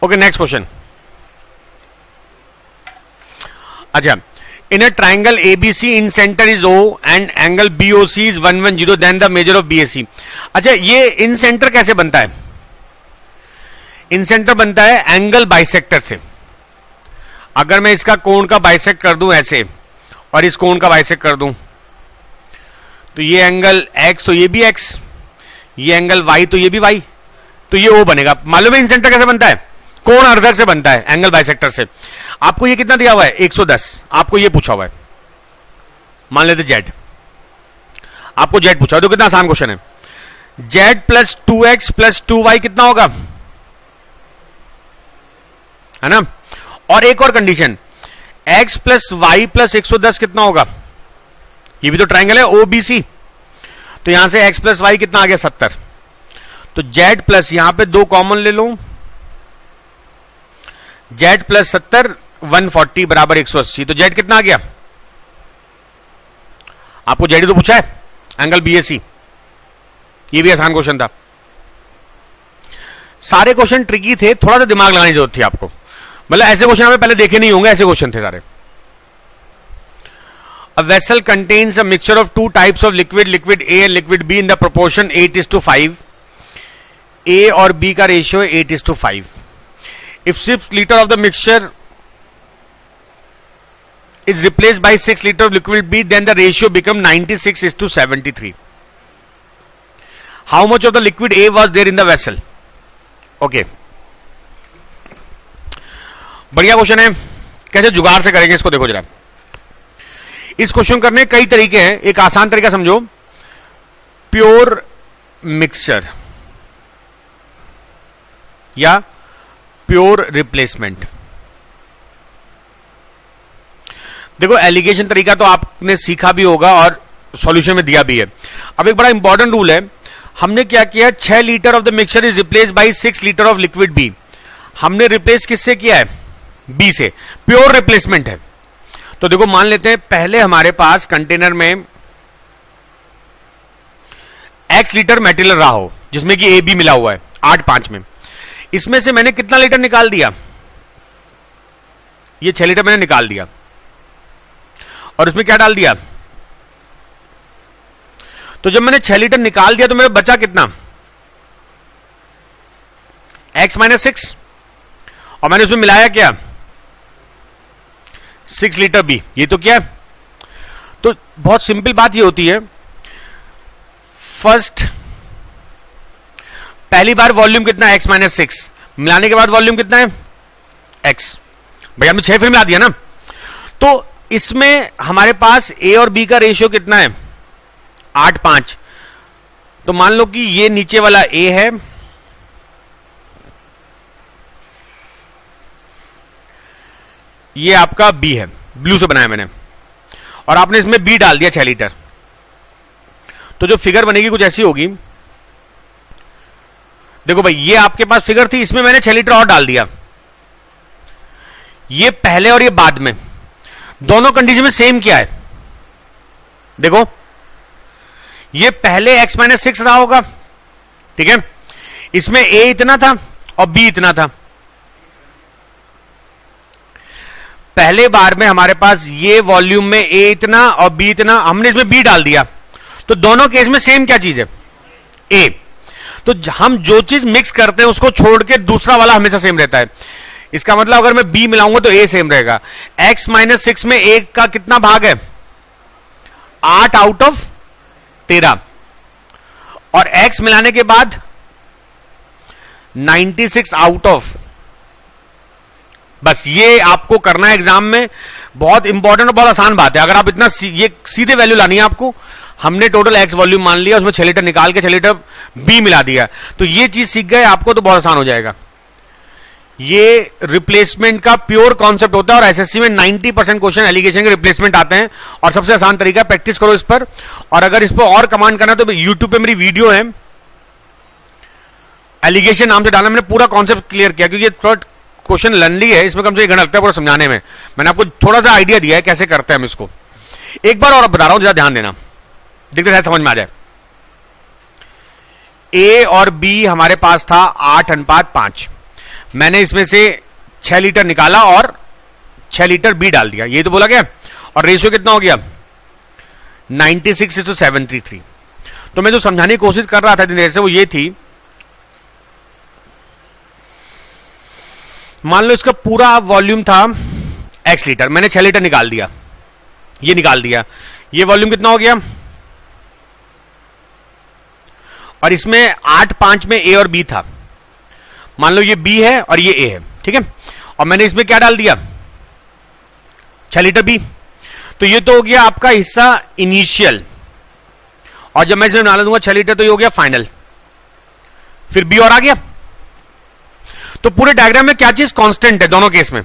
Okay next question. अच्छा, in a triangle ABC incentre is O and angle BOC is 110, then the measure of BAC. अच्छा, ये इन सेंटर कैसे बनता है? इन सेंटर बनता है एंगल बाइसेक्टर से। अगर मैं इसका कोण का बाइसेक्ट कर दूं ऐसे, और इस कोण का बाइसेक्ट कर दूं, तो ये एंगल x तो ये भी x, ये एंगल y तो ये भी y, तो ये O बनेगा। मालूम है इन सेंटर कैसे बनता है? कोण अर्धक से बनता है, एंगल बाइसेक्टर से। आपको ये कितना दिया हुआ है? 110। आपको ये पूछा हुआ है, मान लेते z, आपको z पूछा, तो कितना आसान क्वेश्चन है। z plus 2x plus 2y कितना होगा, है ना? और एक और condition, x plus y plus 110 कितना होगा? ये भी तो ट्राइंगल है ओबीसी, तो यहां से x प्लस वाई कितना आ गया? 70। तो z प्लस यहां पे 2 कॉमन ले लो, z प्लस 70 140 बराबर 180। तो z कितना आ गया? आपको z तो पूछा है, एंगल बीएसी। ये भी आसान क्वेश्चन था। सारे क्वेश्चन ट्रिकी थे, थोड़ा सा दिमाग लगाने की जरूरत थी आपको। मतलब ऐसे क्वेश्चन हमें पहले देखे नहीं होंगे, ऐसे क्वेश्चन थे सारे। A vessel contains a mixture of two types of liquid, liquid A and liquid B in the proportion 8:5. A और B का रेशियो है 8:5. If 6 liter of the mixture is replaced by 6 liter of liquid B, then the ratio becomes 96:73. How much of the liquid A was there in the vessel? Okay. बढ़िया question है। कैसे जुगाड़ से करेंगे इसको, देखो जरा। इस क्वेश्चन करने कई तरीके हैं। एक आसान तरीका समझो, प्योर मिक्सचर या प्योर रिप्लेसमेंट। देखो, एलिगेशन तरीका तो आपने सीखा भी होगा और सॉल्यूशन में दिया भी है। अब एक बड़ा इंपॉर्टेंट रूल है। हमने क्या किया, 6 litre of the mixture is replace by 6 litre of liquid B. हमने रिप्लेस किससे किया है? बी से। प्योर रिप्लेसमेंट है। तो देखो, मान लेते हैं पहले हमारे पास कंटेनर में x लीटर मेटेरियल रहा हो, जिसमें कि ए बी मिला हुआ है 8:5 में। इसमें से मैंने कितना लीटर निकाल दिया? ये 6 लीटर मैंने निकाल दिया, और इसमें क्या डाल दिया? तो जब मैंने 6 लीटर निकाल दिया तो मेरा बचा कितना? x - 6, और मैंने उसमें मिलाया क्या? 6 लीटर बी। ये तो क्या है? तो बहुत सिंपल बात ये होती है, फर्स्ट पहली बार वॉल्यूम कितना है? x - 6, मिलाने के बाद वॉल्यूम कितना है? x। भैया हमने 6 फिर मिला दिया ना। तो इसमें हमारे पास a और b का रेशियो कितना है? 8:5। तो मान लो कि ये नीचे वाला a है, ये आपका B है, ब्लू से बनाया मैंने, और आपने इसमें B डाल दिया 6 लीटर। तो जो फिगर बनेगी कुछ ऐसी होगी। देखो भाई, ये आपके पास फिगर थी, इसमें मैंने 6 लीटर और डाल दिया। ये पहले और ये बाद में, दोनों कंडीशन में सेम क्या है? देखो, ये पहले x - 6 रहा होगा, ठीक है? इसमें a इतना था और b इतना था। पहले बार में हमारे पास ये वॉल्यूम में a इतना और b इतना, हमने इसमें b डाल दिया। तो दोनों केस में सेम क्या चीज है? a। तो हम जो चीज मिक्स करते हैं उसको छोड़ के दूसरा वाला हमेशा सेम रहता है। इसका मतलब अगर मैं b मिलाऊंगा तो a सेम रहेगा। x - 6 में a का कितना भाग है? 8/13, और x मिलाने के बाद 96 बस ये आपको करना है एग्जाम में। बहुत इंपॉर्टेंट और बहुत आसान बात है। अगर आप इतना ये सीधे वैल्यू लानी है आपको। हमने टोटल x वॉल्यूम मान लिया, उसमें 6 लीटर निकाल के 6 लीटर b मिला दिया, तो ये चीज सीख गए आपको तो बहुत आसान हो जाएगा। ये रिप्लेसमेंट का प्योर कॉन्सेप्ट होता है, और एसएससी में 90% क्वेश्चन एलिगेशन के रिप्लेसमेंट आते हैं, और सबसे आसान तरीका है, प्रैक्टिस करो इस पर। और अगर इस पर और कमांड करना है तो यूट्यूब पे मेरी वीडियो है, एलिगेशन नाम से डालना। मैंने पूरा कॉन्सेप्ट क्लियर किया, क्योंकि थोड़ा क्वेश्चन लंबी है, इसमें कम से 1 घंटा लगता है पूरा समझाने में। मैंने आपको थोड़ा सा आइडिया दिया है कैसे करते हैं हम इसको। एक बार और बता रहा हूं, जरा ध्यान देना, देखते शायद समझ में आ जाए। ए और बी हमारे पास था 8:5। मैंने इसमें से 6 लीटर निकाला और 6 लीटर बी डाल दिया, ये तो बोला गया। और रेशियो कितना हो गया 96:733। तो मैं जो समझाने की कोशिश कर रहा था इतनी देर से वो ये थी, मान लो इसका पूरा वॉल्यूम था x लीटर, मैंने 6 लीटर निकाल दिया, ये निकाल दिया, ये वॉल्यूम कितना हो गया, और इसमें 8-5 में a और b था, मान लो ये b है और ये a है, ठीक है, और मैंने इसमें क्या डाल दिया 6 लीटर b, तो ये तो हो गया आपका हिस्सा इनिशियल, और जब मैं इसमें डाल दूंगा 6 लीटर तो ये हो गया फाइनल, फिर b और आ गया। तो पूरे डायग्राम में क्या चीज कांस्टेंट है दोनों केस में,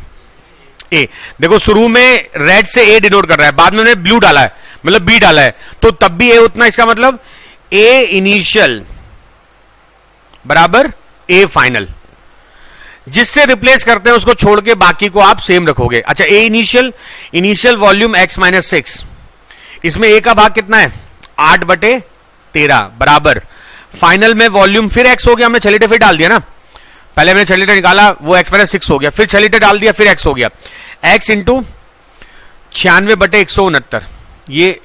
ए। देखो शुरू में रेड से ए डिनोट कर रहा है, बाद में उन्होंने ब्लू डाला है मतलब बी डाला है, तो तब भी ए उतना, इसका मतलब ए इनिशियल बराबर ए फाइनल। जिससे रिप्लेस करते हैं उसको छोड़ के बाकी को आप सेम रखोगे। अच्छा, ए इनिशियल, इनिशियल वॉल्यूम x-6, इसमें ए का भाग कितना है 8/13 बराबर फाइनल में वॉल्यूम फिर x हो गया, हमने 6 लीटर फिर डाल दिया ना, पहले मैंने 6 लीटर निकाला वो x-6 हो गया, फिर 6 लीटर डाल दिया फिर x हो गया, x इंटू 96/169, ये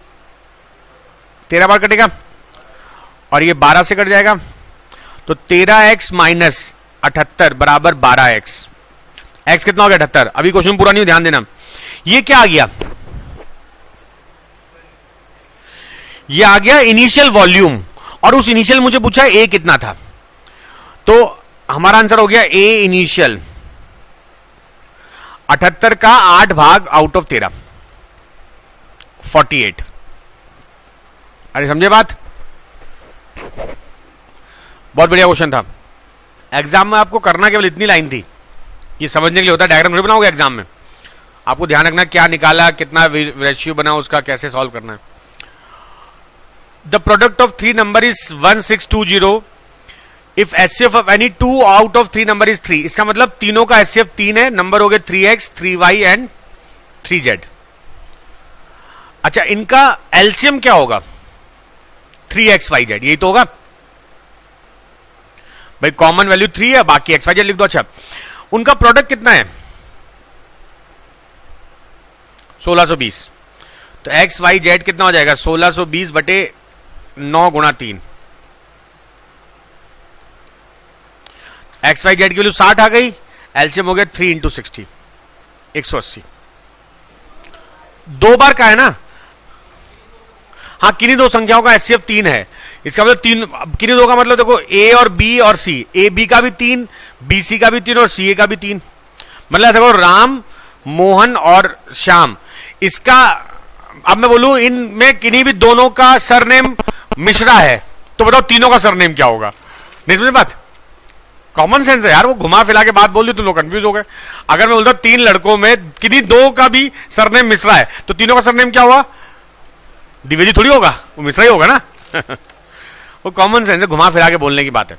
13 बार कटेगा और ये 12 से कट जाएगा, तो 13x - 78 बराबर 12x। x कितना हो गया 78। अभी क्वेश्चन पूरा नहीं, ध्यान देना। ये क्या आ गया, ये आ गया इनिशियल वॉल्यूम, और उस इनिशियल मुझे पूछा a कितना था, तो हमारा आंसर हो गया a इनिशियल 78 का 8 भाग आउट ऑफ 13 48। अरे समझे बात, बहुत बढ़िया क्वेश्चन था। एग्जाम में आपको करना केवल इतनी लाइन थी, ये समझने के लिए होता है, डायग्राम नहीं बनाओगे एग्जाम में, आपको ध्यान रखना क्या निकाला, कितना रेशियो बना, उसका कैसे सॉल्व करना है। The product of 3 number is 1620 if HCF of any 2 out of 3 number is 3। इसका मतलब तीनों का HCF 3 है, नंबर हो गए 3x 3y एंड 3z। अच्छा, इनका एलसीएम क्या होगा 3xyz, यही तो होगा भाई, कॉमन वैल्यू 3 है, बाकी xyz लिख दो। अच्छा, उनका प्रोडक्ट कितना है 1620, तो xyz कितना हो जाएगा 1620/9 × 3, xyz की वैल्यू 60 आ गई, एलसीएम हो गया 3 × 60 180। 2 बार का है ना, हाँ, किन्हीं दो संख्याओं का HCF 3 है, इसका मतलब 3, किन्हीं दो का मतलब देखो A और B और C, A B का भी 3, B C का भी 3 और C A का भी 3, मतलब देखो राम, मोहन और श्याम, इसका अब मैं बोलूं इनमें किन्हीं भी दोनों का सरनेम मिश्रा है, तो बताओ तीनों का सरनेम क्या होगा। नहीं समझ बात, कॉमन सेंस है यार, वो घुमा फिरा के बात बोल दी तुम लोग कंफ्यूज हो गए। अगर मैं बोलता 3 लड़कों में किन्हीं 2 का भी सरनेम मिश्रा है, तो तीनों का सरनेम क्या हुआ, द्विवेदी थोड़ी होगा, वो मिश्रा ही होगा ना वो कॉमन सेंस है, घुमा फिरा के बोलने की बात है।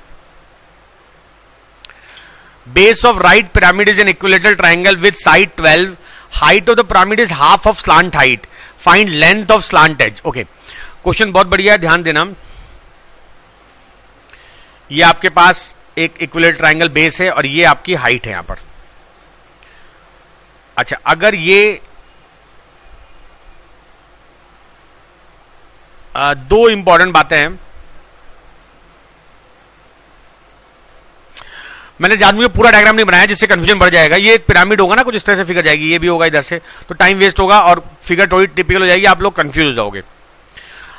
Base of right pyramid is an equilateral triangle with side 12, height of the pyramid is half of slant height, find length of slant edge. Okay, question बहुत बढ़िया है, ध्यान देना। ये आपके पास एक इक्विलेटरल ट्राइंगल बेस है और ये आपकी हाइट है यहां पर। अच्छा, अगर ये दो इंपॉर्टेंट बातें हैं, मैंने जानबूझ के पूरा डायग्राम नहीं बनाया जिससे कंफ्यूजन बढ़ जाएगा। ये एक पिरामिड होगा ना, कुछ इस तरह से फिगर जाएगी, ये भी होगा इधर से, तो टाइम वेस्ट होगा और फिगर थोड़ी टिपिकल हो जाएगी, आप लोग कंफ्यूज हो जाओगे।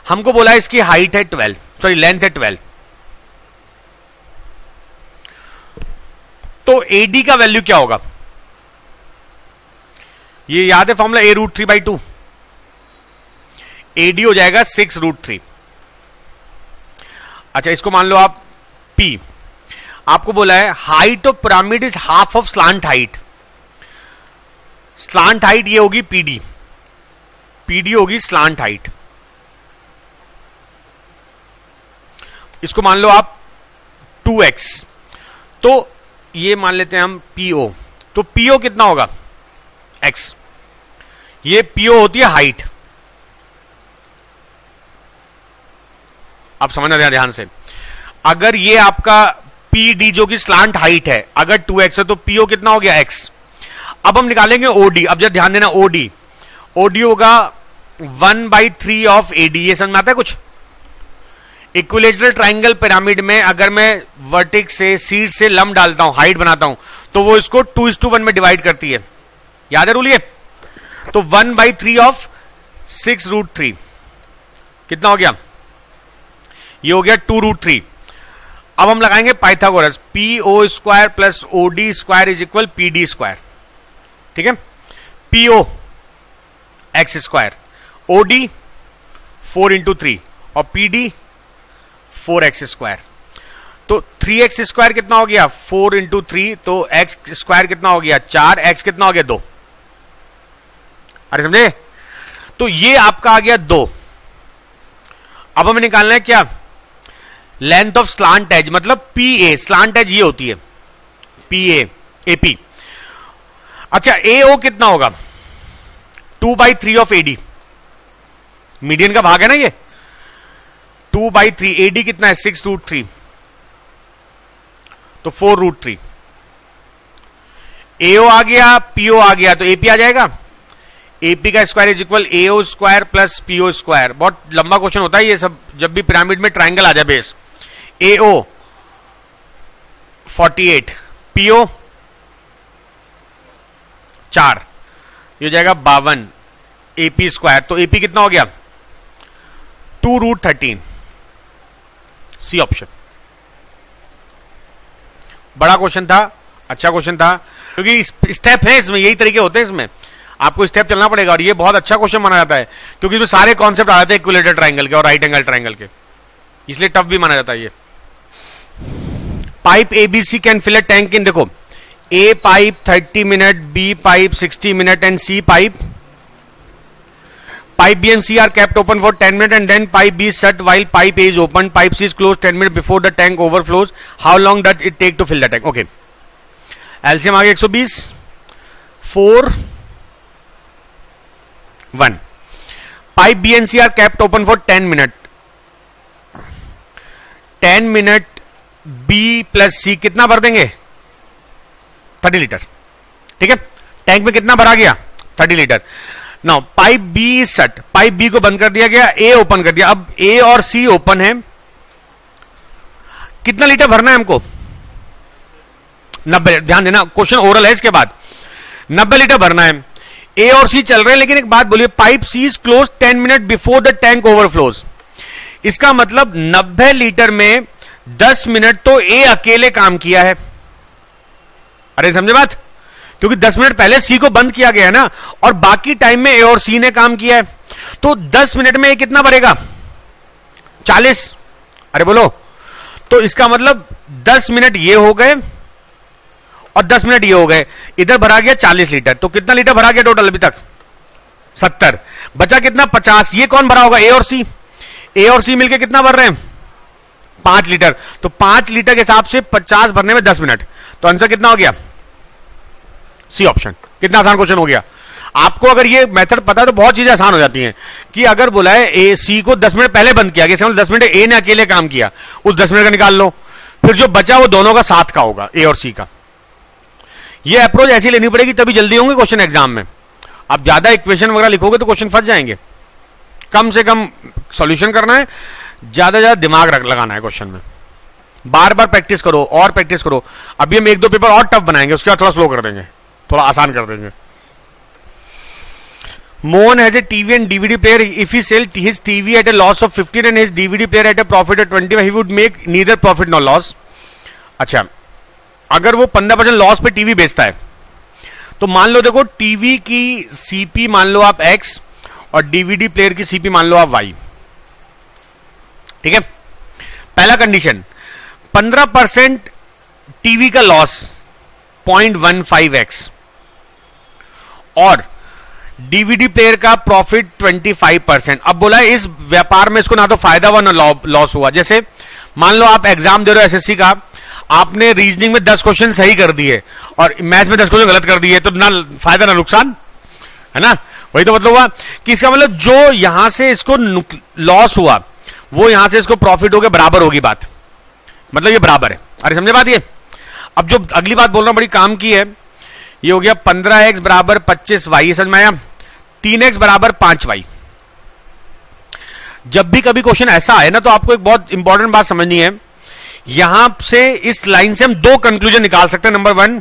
हमको बोला है इसकी हाइट है 12, सॉरी लेंथ है 12, तो AD का वैल्यू क्या होगा, ये याद है फॉर्मूला A√3/2, AD हो जाएगा 6√3। अच्छा, इसको मान लो आप P, आपको बोला है height of pyramid is half of slant height, slant height ये होगी PD, PD होगी स्लांट हाइट, इसको मान लो आप 2x, तो ये मान लेते हैं हम PO, तो PO कितना होगा x, ये PO होती है हाइट। आप समझना ध्यान से, अगर ये आपका PD जो कि स्लांट हाइट है, अगर 2x है तो PO कितना हो गया x। अब हम निकालेंगे ओडी। अब जरा ध्यान देना, ओडी होगा 1/3 ऑफ एडी। ये समझ में आता है कुछ? इक्विलेटरल ट्राइंगल पिरामिड में अगर मैं वर्टेक्स से शीर्ष से लंब डालता हूं, हाइट बनाता हूं, तो वो इसको 2:1 में डिवाइड करती है। याद है रूल ये? तो 1/3 ऑफ 6√3 कितना हो गया? ये हो गया 2√3। अब हम लगाएंगे Pythagoras, PO² plus OD² is equal PD²। ठीक है, PO x², OD 4 × 3 और PD 4x²। तो 3x² कितना हो गया? 4 × 3, तो x² कितना हो गया? 4, x कितना हो गया? 2। अरे समझे? तो ये आपका आ गया 2। अब हमें निकालना है क्या? लेंथ ऑफ स्लांट एज, मतलब PA। स्लांट एज ये होती है PA, AP। अच्छा, AO कितना होगा? 2/3 ऑफ AD। मीडियन का भाग है ना ये, 2/3। AD कितना है? 6√3, तो 4√3। AO आ गया, PO आ गया, तो AP आ जाएगा। AP का square is equal AO² plus PO²। बहुत लंबा क्वेश्चन होता है ये सब, जब भी पिरामिड में ट्राइंगल आ जाए बेस। AO 48, PO 4, ये हो जाएगा 52, AP²। तो AP कितना हो गया? 2√13। C option. बड़ा क्वेश्चन था, अच्छा क्वेश्चन था, क्योंकि स्टेप है इसमें, यही तरीके होते हैं इसमें, आपको स्टेप चलना पड़ेगा। और ये बहुत अच्छा क्वेश्चन माना जाता है क्योंकि इसमें सारे कॉन्सेप्ट आ जाते हैं इक्विलेटरल ट्राइंगल के और राइट एंगल ट्राइंगल के, इसलिए टफ भी माना जाता है ये। Pipe ABC can fill a tank in, देखो, A pipe 30 minute, B pipe 60 minute and C pipe B and C are kept open for 10 minutes and then pipe B is shut while pipe A is open. Pipe C is closed 10 minutes before the tank overflows. How long does it take to fill the tank? Okay. LCM आ गया 120, 4, 1. Pipe B and C are kept open for 10 minutes. 10 minute B plus C कितना भर देंगे? 30 litre. ठीक है, tank में कितना भरा गया? 30 litre. Now pipe B is shut, pipe B को बंद कर दिया गया, A ओपन कर दिया। अब A और C ओपन है, कितना लीटर भरना है हमको? 90। ध्यान देना, क्वेश्चन ओरल है, इसके बाद 90 लीटर भरना है। A और C चल रहे हैं, लेकिन एक बात बोलिए, pipe C is close 10 minute before the tank overflows. इसका मतलब 90 लीटर में 10 मिनट तो A अकेले काम किया है। अरे समझे बात? क्योंकि 10 मिनट पहले C को बंद किया गया है ना, और बाकी टाइम में A और C ने काम किया है। तो 10 मिनट में A कितना भरेगा? 40। अरे बोलो, तो इसका मतलब 10 मिनट ये हो गए और 10 मिनट ये हो गए, इधर भरा गया 40 लीटर। तो कितना लीटर भरा गया टोटल अभी तक? 70। बचा कितना? 50। ये कौन भरा होगा? A और C। A और C मिलकर कितना भर रहे हैं? 5 लीटर। तो 5 लीटर के हिसाब से 50 भरने में 10 मिनट। तो आंसर कितना हो गया? C option. कितना आसान क्वेश्चन हो गया। आपको अगर ये मेथड पता है तो बहुत चीजें आसान हो जाती हैं। कि अगर बोला है ए सी को 10 मिनट पहले बंद किया गया, 10 मिनट ए ने अकेले काम किया, उस 10 मिनट का निकाल लो, फिर जो बचा वो दोनों का साथ का होगा, ए और सी का। ये अप्रोच ऐसी लेनी पड़ेगी, तभी जल्दी होंगे क्वेश्चन एग्जाम में। आप ज्यादा इक्वेशन वगैरह लिखोगे तो क्वेश्चन फंस जाएंगे। कम से कम सॉल्यूशन करना है, ज्यादा ज्यादा दिमाग लगाना है क्वेश्चन में। बार बार प्रैक्टिस करो और प्रैक्टिस करो। अभी हम 1-2 पेपर और टफ बनाएंगे, उसके बाद थोड़ा स्लो कर देंगे, थोड़ा आसान कर देंगे। Mohan has a TV and DVD player. If he sell his TV at a loss of 15 and his DVD player at a profit of 25, he would make neither profit nor loss. अच्छा, अगर वो 15% loss पे TV बेचता है, तो मान लो देखो TV की सीपी मान लो आप X और डीवीडी प्लेयर की सीपी मान लो आप Y। ठीक है, पहला कंडीशन 15% टीवी का लॉस 0.15x और डीवीडी प्लेयर का प्रॉफिट 25%। अब बोला है इस व्यापार में इसको ना तो फायदा हुआ ना लॉस हुआ। जैसे मान लो आप एग्जाम दे रहे हो एसएससी का, आपने रीजनिंग में 10 क्वेश्चन सही कर दिए और मैथ्स में 10 क्वेश्चन गलत कर दिए, तो ना फायदा ना नुकसान, है ना। वही तो मतलब हुआ कि इसका मतलब जो यहां से इसको लॉस हुआ वो यहां से इसको प्रॉफिट हो गया, बराबर होगी बात, मतलब ये बराबर है। अरे समझे बात ये। अब जो अगली बात बोल रहा हूं बड़ी काम की है ये हो गया 15x बराबर 25y, समझ में आया? 3x बराबर 5y। जब भी कभी क्वेश्चन ऐसा आए ना, तो आपको एक बहुत इंपॉर्टेंट बात समझनी है। यहां से इस लाइन से हम दो कंक्लूजन निकाल सकते हैं। नंबर 1,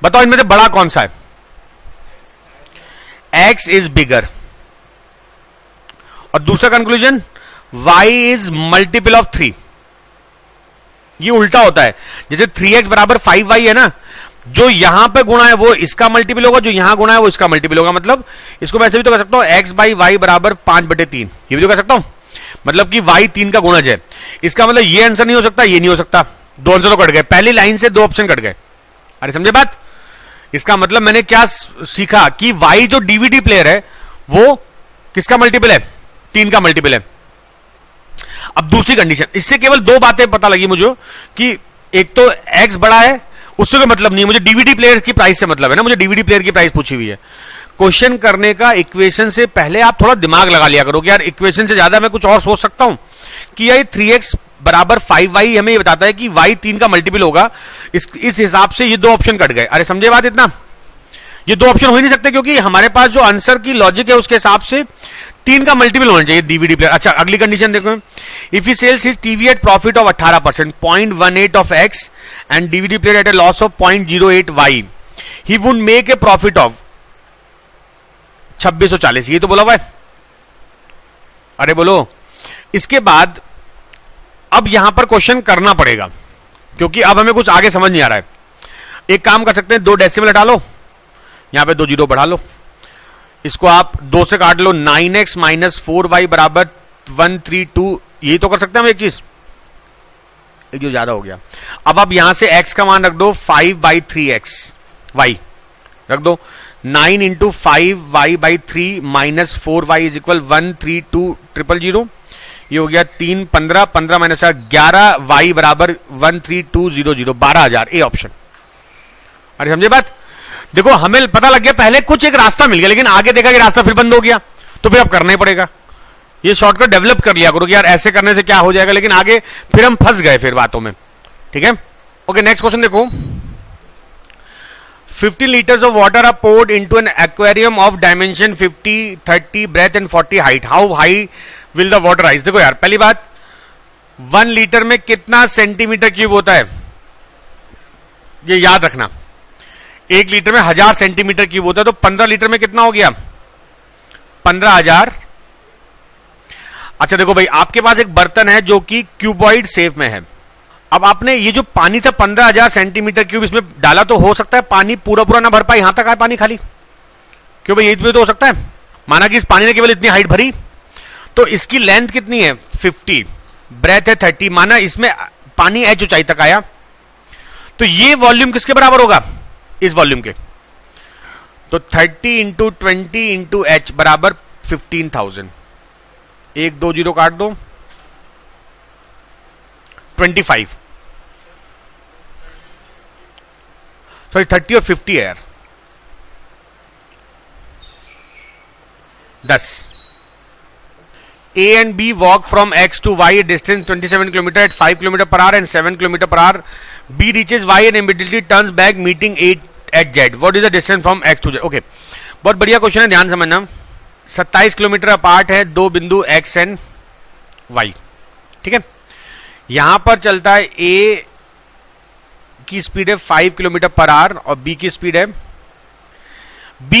बताओ इनमें से बड़ा कौन सा है? x is bigger. और दूसरा conclusion, y is multiple of 3। ये उल्टा होता है, जैसे 3x बराबर 5y है ना, जो यहां पे गुणा है वो इसका मल्टीपल होगा, जो यहां गुणा है वो इसका मल्टीपल होगा। मतलब इसको मैं ऐसे भी तो कह सकता हूं, x बाई वाई बराबर 5/3, ये भी तो कह सकता हूं। मतलब कि y 3 का गुणज है। इसका मतलब ये आंसर नहीं हो सकता, ये नहीं हो सकता। दो आंसर तो कट गए, पहली लाइन से दो ऑप्शन कट गए। अरे समझे बात? इसका मतलब मैंने क्या सीखा कि y जो डीवीडी प्लेयर है वो किसका मल्टीपल है? 3 का मल्टीपल है। अब दूसरी कंडीशन, इससे केवल दो बातें पता लगी मुझे कि एक तो x बड़ा है, उससे कोई मतलब नहीं है, मुझे डीवीडी प्लेयर की प्राइस से मतलब है ना, मुझे डीवीडी प्लेयर की प्राइस पूछी हुई है। क्वेश्चन करने का इक्वेशन से पहले आप थोड़ा दिमाग लगा लिया करो कि यार इक्वेशन से ज्यादा मैं कुछ और सोच सकता हूं कि यार 3x बराबर 5y हमें ये बताता है कि y 3 का मल्टीपल होगा। इस हिसाब से ये दो ऑप्शन कट गए। अरे समझे बात? इतना ये दो ऑप्शन हो ही नहीं सकते, क्योंकि हमारे पास जो आंसर की लॉजिक है उसके हिसाब से 3 का मल्टीपल होना चाहिए डीवीडी प्लेयर। अच्छा, अगली कंडीशन देखो, if he sells his TV at profit of 18%, 0.18 of x and DVD player at a loss of 0.08 y, he would make a profit of 2640। ये तो बोला हुआ है। अरे बोलो। इसके बाद अब यहां पर क्वेश्चन करना पड़ेगा, क्योंकि अब हमें कुछ आगे समझ नहीं आ रहा है। एक काम कर सकते हैं, 2 डेसिमल हटा लो, यहां पे 2 जीरो बढ़ा लो, इसको आप 2 से काट लो, 9x माइनस 4y बराबर 132। यही तो कर सकते हैं हम एक चीज, एक जो ज्यादा हो गया। अब आप यहां से x का मान रख दो 5/3x, y रख दो, 9 into 5y/3 minus 4y is equal 132,000। ये हो गया 3 15 15 माइनस 11y बराबर 132,000, 12,000। A option. अरे समझे बात? देखो हमें पता लग गया, पहले कुछ एक रास्ता मिल गया, लेकिन आगे देखा कि रास्ता फिर बंद हो गया, तो फिर अब करना ही पड़ेगा। ये शॉर्टकट डेवलप कर लिया करो कि यार ऐसे करने से क्या हो जाएगा, लेकिन आगे फिर हम फंस गए फिर बातों में। ठीक है, ओके। नेक्स्ट क्वेश्चन देखो, 15 liters of water are poured into an aquarium of dimension 50, 30 breadth and 40 height. How high will the water rise? देखो यार, पहली बात, 1 लीटर में कितना सेंटीमीटर क्यूब होता है ये याद रखना। 1 लीटर में 1000 सेंटीमीटर क्यूब होता है, तो 15 लीटर में कितना हो गया? 15,000। अच्छा देखो भाई, आपके पास एक बर्तन है जो कि क्यूबॉइड शेप में है। अब आपने ये जो पानी था 15,000 सेंटीमीटर क्यूब इसमें डाला, तो हो सकता है पानी पूरा पूरा ना भर पाए, यहां तक आए पानी खाली। क्यों भाई? ये तो हो सकता है। माना कि इस पानी ने केवल इतनी हाइट भरी, तो इसकी लेंथ कितनी है? 50, ब्रेथ है 30, माना इसमें पानी एच ऊंचाई तक आया, तो ये वॉल्यूम किसके बराबर होगा? इस वॉल्यूम के। तो 30 इंटू 20 इंटू एच बराबर 15,000। 1 2 0 काट दो, 25, सॉरी 30 और 50 है यार, 10। A and B walk from X to Y, a distance 27 km at 5 km per hour and 7 km per hour. B reaches Y and immediately turns back, meeting 8 at Z. What is the distance from X to Z? Okay, बहुत बढ़िया question है, ध्यान समझना। 27 kilometre apart है दो बिंदु X and Y। ठीक है, यहां पर चलता है A की स्पीड है 5 किलोमीटर पर आवर और B की स्पीड है, B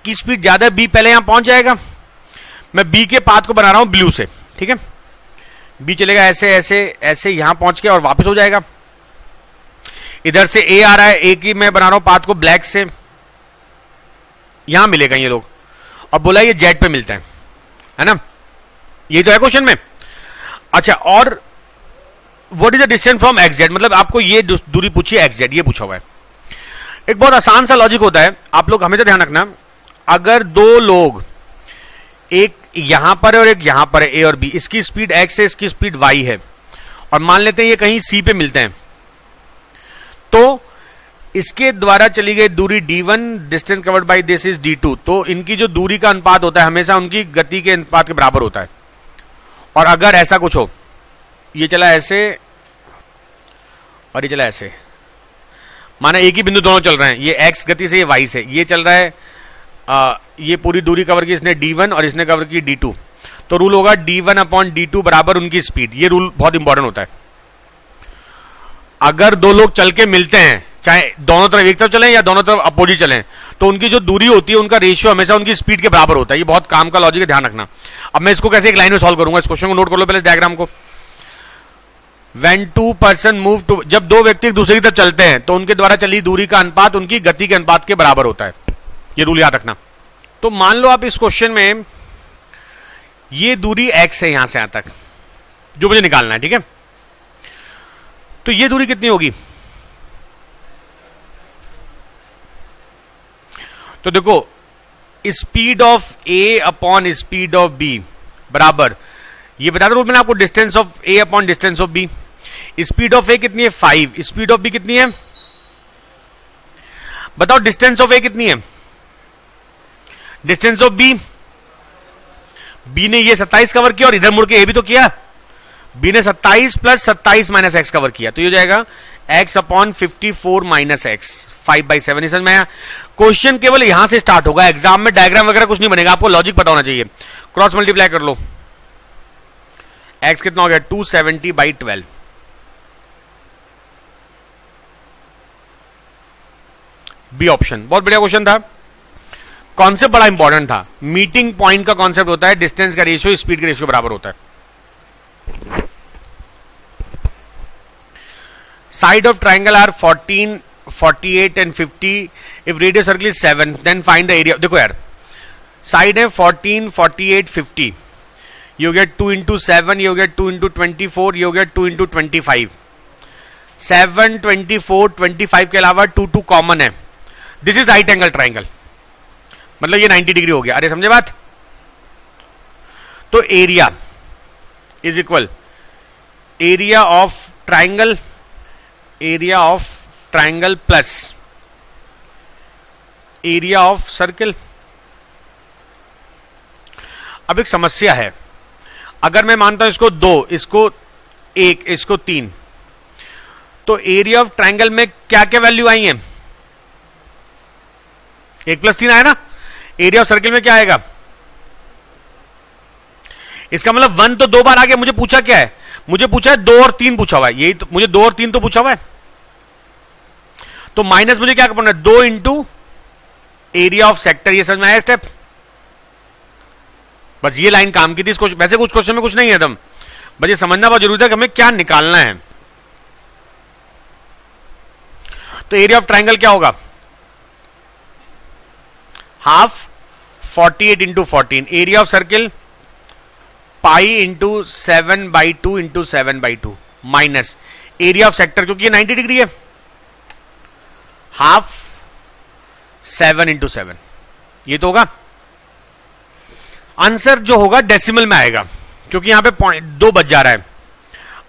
की स्पीड ज्यादा है, B पहले यहां पहुंच जाएगा। मैं B के पाथ को बना रहा हूं ब्लू से। ठीक है, B चलेगा ऐसे ऐसे ऐसे, यहां पहुंच के और वापस हो जाएगा। इधर से A आ रहा है, A की मैं बना रहा हूं पाथ को ब्लैक से, यहां मिलेगा ये लोग, और बोला ये जेड पे मिलते हैं, है ना? ये तो है क्वेश्चन में। अच्छा, और what is the distance from x Z, मतलब आपको ये दूरी पूछी है एक्स जेड, ये पूछा हुआ है। एक बहुत आसान सा लॉजिक होता है, आप लोग हमेशा ध्यान रखना। अगर दो लोग, एक यहां पर है और एक यहां पर है, ए और बी, इसकी स्पीड एक्स है, इसकी स्पीड वाई है, और मान लेते हैं ये कहीं सी पे मिलते हैं, तो इसके द्वारा चली गई दूरी d1, distance covered by this is d2। तो इनकी जो दूरी का अनुपात होता है हमेशा उनकी गति के अनुपात के बराबर होता है। और अगर ऐसा कुछ हो, ये चला ऐसे और ये चला ऐसे, माना एक ही बिंदु दोनों चल रहे हैं, ये x गति से, ये y से, ये चल रहा है ये पूरी दूरी कवर की इसने d1 और इसने कवर की d2, तो रूल होगा d1 अपॉन d2 बराबर उनकी स्पीड। ये रूल बहुत इंपॉर्टेंट होता है। अगर दो लोग चल के मिलते हैं, चाहे दोनों तरफ एक तरफ चलें या दोनों तरफ अपोजिट चलें, तो उनकी जो दूरी होती है उनका रेशियो हमेशा उनकी स्पीड के बराबर होता है। ये बहुत काम का लॉजिक है, ध्यान रखना। अब मैं इसको कैसे एक लाइन में सॉल्व करूंगा, इस क्वेश्चन को नोट कर लो पहले डायग्राम को। When two person move to, जब दो व्यक्ति एक दूसरे की तरफ चलते हैं तो उनके द्वारा चली दूरी का अनुपात उनकी गति के अनुपात के बराबर होता है। ये रूल याद रखना। तो मान लो आप इस क्वेश्चन में ये दूरी x है यहां से यहां तक, जो मुझे निकालना है, ठीक है। तो ये दूरी कितनी होगी? तो देखो, speed of a upon speed of b बराबर, ये बता दो मैंने आपको, distance of a upon distance of b। Speed of a कितनी है? 5। स्पीड ऑफ b कितनी है? बताओ डिस्टेंस ऑफ a कितनी है? डिस्टेंस ऑफ b, b ने ये 27 कवर किया और इधर मुड़ के a भी तो किया। b ने 27 प्लस 27 माइनस x कवर किया, तो ये हो जाएगा x अपॉन 54 माइनस x, 5/7। समझ में आया? क्वेश्चन केवल यहां से स्टार्ट होगा, एग्जाम में डायग्राम वगैरह कुछ नहीं बनेगा, आपको लॉजिक पता होना चाहिए। क्रॉस मल्टीप्लाई कर लो, x कितना हो गया? 270/12। बी ऑप्शन बहुत बढ़िया क्वेश्चन था। कॉन्सेप्ट बड़ा इंपॉर्टेंट था। मीटिंग पॉइंट का कॉन्सेप्ट होता है डिस्टेंस का रेशियो स्पीड के रेशियो बराबर होता है। Side of triangle are 14, 48 and 50। If radius circle is 7 then find the area. देखो यार, साइड है 14, 48, 50, ये हो गया 2 इंटू 7, ये हो गया 2 इंटू 24, ये हो गया 2 इंटू 25। 7, 24, 25 के अलावा 2 2 कॉमन है। This is right angle triangle, मतलब ये 90 डिग्री हो गया। अरे समझे बात? तो area is equal area of triangle, area of triangle plus area of circle. अब एक समस्या है, अगर मैं मानता हूं इसको 2, इसको 1, इसको 3, तो एरिया ऑफ ट्राइंगल में क्या क्या वैल्यू आई है? 1 + 3 आया ना। एरिया ऑफ सर्किल में क्या आएगा? इसका मतलब 1 तो 2 बार आ गया। मुझे पूछा क्या है? मुझे पूछा है 2 और 3 पूछा हुआ है, यही तो मुझे 2 और 3 तो पूछा हुआ है। तो माइनस मुझे क्या करना है? 2 इंटू एरिया ऑफ सेक्टर। ये समझ में आया स्टेप? बस ये लाइन काम की थी। वैसे कुछ क्वेश्चन में कुछ नहीं है एकदम, बस ये समझना बहुत जरूरी है कि हमें क्या निकालना है। तो एरिया ऑफ ट्राइंगल क्या होगा? Half 48 into 14। Area of circle pi into 7/2 into 7/2 minus area of sector, क्योंकि ये 90 डिग्री है, हाफ 7 इंटू 7। ये तो होगा आंसर। जो होगा डेसिमल में आएगा, क्योंकि यहां पे 2 बच जा रहा है।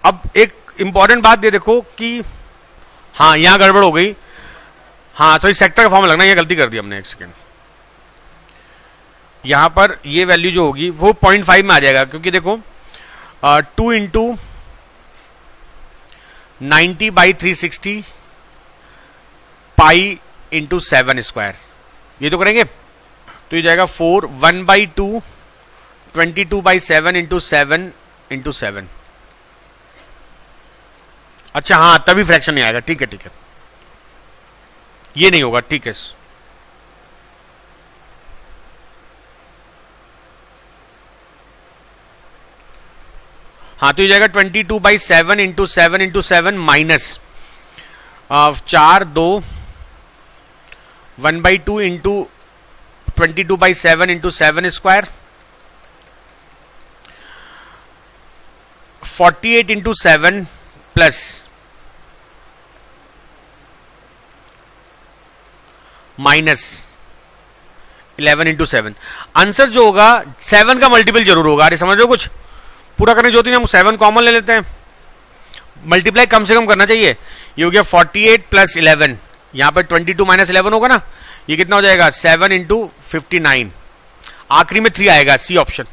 अब एक इंपॉर्टेंट बात ये देखो कि हाँ यहां गड़बड़ हो गई। हाँ तो इस सेक्टर का फॉर्मूला लगना, ये गलती कर दी हमने। एक सेकेंड, यहां पर ये वैल्यू जो होगी वो 0.5 में आ जाएगा, क्योंकि देखो 2 इंटू 90/360 पाई इंटू 7 स्क्वायर, ये तो करेंगे। तो ये जाएगा 4, 1/2 22/7 इंटू 7 इंटू 7। अच्छा हाँ, तभी फ्रैक्शन नहीं आएगा। ठीक है ठीक है, ये नहीं होगा। ठीक है, हाँ तो ये जाएगा 22/7 into 7 into 7 minus 4, 2, 1/2 into 22/7 into 7 square, 48 into 7 plus minus 11 into 7। Answer जो होगा 7 का मल्टीपल जरूर होगा। अरे समझ लो, कुछ पूरा करने जो होती है हम 7 कॉमन ले लेते हैं, मल्टीप्लाई कम से कम करना चाहिए। ये हो गया 48 प्लस 11, यहां पर 22 माइनस 11 होगा ना, ये कितना हो जाएगा 7 इंटू 59। आखिरी में 3 आएगा, सी ऑप्शन।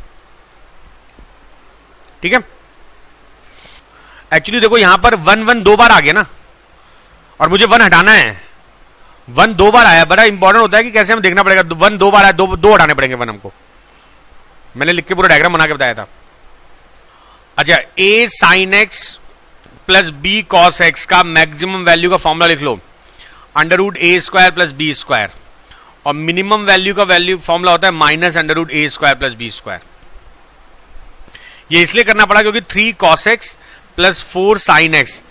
ठीक है, एक्चुअली देखो यहां पर 1 1 2 बार आ गया ना, और मुझे 1 हटाना है। 1 2 बार आया, बड़ा इंपॉर्टेंट होता है कि कैसे हम देखना पड़ेगा। 1 2 बार आया, दो हटाने पड़ेंगे 1 हमको। मैंने लिख के पूरा डायग्राम बना के बताया था। अच्छा, a sin x plus b cos x का मैक्सिमम वैल्यू का फॉर्मूला लिख लो, √a² प्लस b², और मिनिमम वैल्यू का वैल्यू फॉर्मूला होता है -√a² प्लस b²। ये इसलिए करना पड़ा क्योंकि 3 cos x plus 4 sin x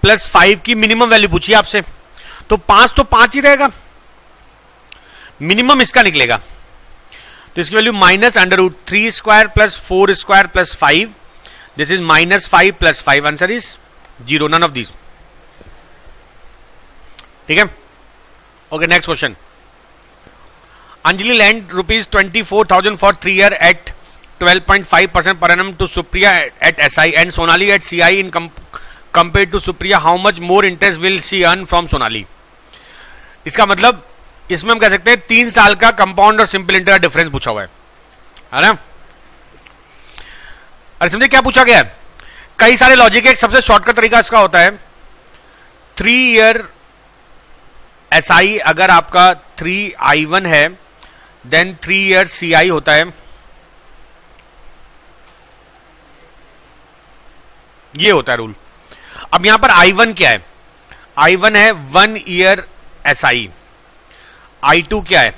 plus 5 की मिनिमम वैल्यू पूछी आपसे, तो 5 तो 5 ही रहेगा, मिनिमम इसका निकलेगा। तो इसकी value -√3² plus 4² plus 5, this is -5 plus 5, answer is 0, none of these. ठीक है, okay, next question. Anjali lend ₹24,000 for 3 year at 12.5% per annum to Supriya at SI and Sonali at CI in compared to Supriya, how much more interest will she earn from Sonali? इसका मतलब इसमें हम कह सकते हैं 3 साल का कंपाउंड और सिंपल इंटरेस्ट का डिफरेंस पूछा हुआ है ना। अरे समझे क्या पूछा गया है? कई सारे लॉजिक है, एक सबसे शॉर्टकट तरीका इसका होता है 3 year SI, अगर आपका 3I1 है देन 3 year CI होता है, ये होता है रूल। अब यहां पर I1 क्या है? I1 है 1 year SI, I2 क्या है?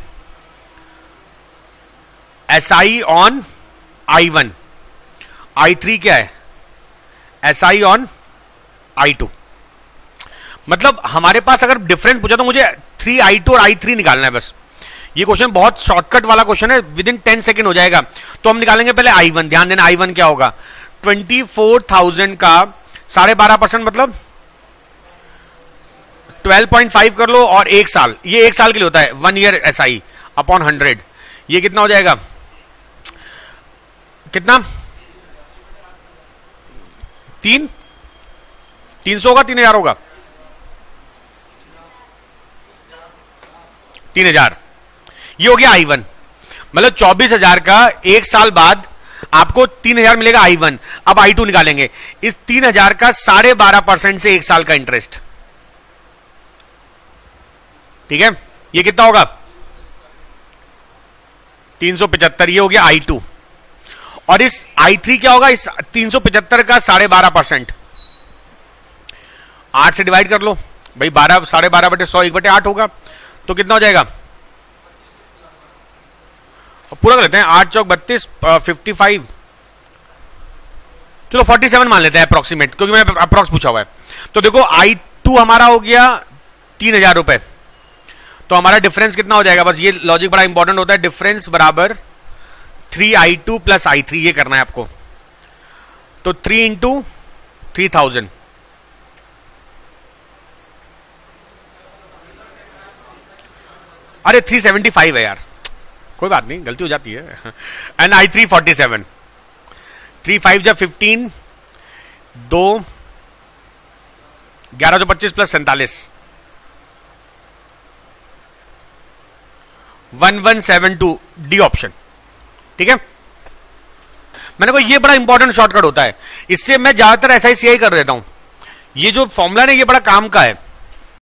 SI on I1, I3 क्या है? SI on I2। मतलब हमारे पास अगर डिफरेंस पूछा तो मुझे 3I2 और I3 निकालना है बस। ये क्वेश्चन बहुत शॉर्टकट वाला क्वेश्चन है, विद इन 10 सेकेंड हो जाएगा। तो हम निकालेंगे पहले I1, ध्यान देना I1 क्या होगा, 24,000 का 12.5% मतलब 12.5 कर लो, और 1 साल, ये 1 साल के लिए होता है 1 year SI अपॉन 100, ये कितना हो जाएगा? कितना? 300 होगा, 3000 होगा, 3000। ये हो गया I1, मतलब 24,000 का 1 साल बाद आपको 3000 मिलेगा I1। अब I2 निकालेंगे, इस 3000 का 12.5% से 1 साल का इंटरेस्ट, ठीक है, ये कितना होगा? 375, ये हो गया I2। और इस I3 क्या होगा? इस 375 का 12.5%, 8 से डिवाइड कर लो भाई, 12.5/100 1/8 होगा, तो कितना हो जाएगा? पूरा कर लेते हैं, 8 चौक 32, 55, चलो 47 मान लेते हैं अप्रोक्सीमेट, क्योंकि मैं अप्रोक्स पूछा हुआ है। तो देखो I2 हमारा हो गया 3000 रुपए, तो हमारा डिफरेंस कितना हो जाएगा? बस ये लॉजिक बड़ा इंपॉर्टेंट होता है, डिफरेंस बराबर 3I2 प्लस I3, ये करना है आपको। तो 3 इंटू 3000, अरे 375 है यार, कोई बात नहीं, गलती हो जाती है। एंड I3 47, 3 5 जा 15, 2 11 जो 25 प्लस 47, 1172, डी ऑप्शन। ठीक है, मैंने कहा ये बड़ा इंपॉर्टेंट शॉर्टकट होता है, इससे मैं ज्यादातर SI CI कर देता हूं। ये जो फॉर्मूला है ये बड़ा काम का है।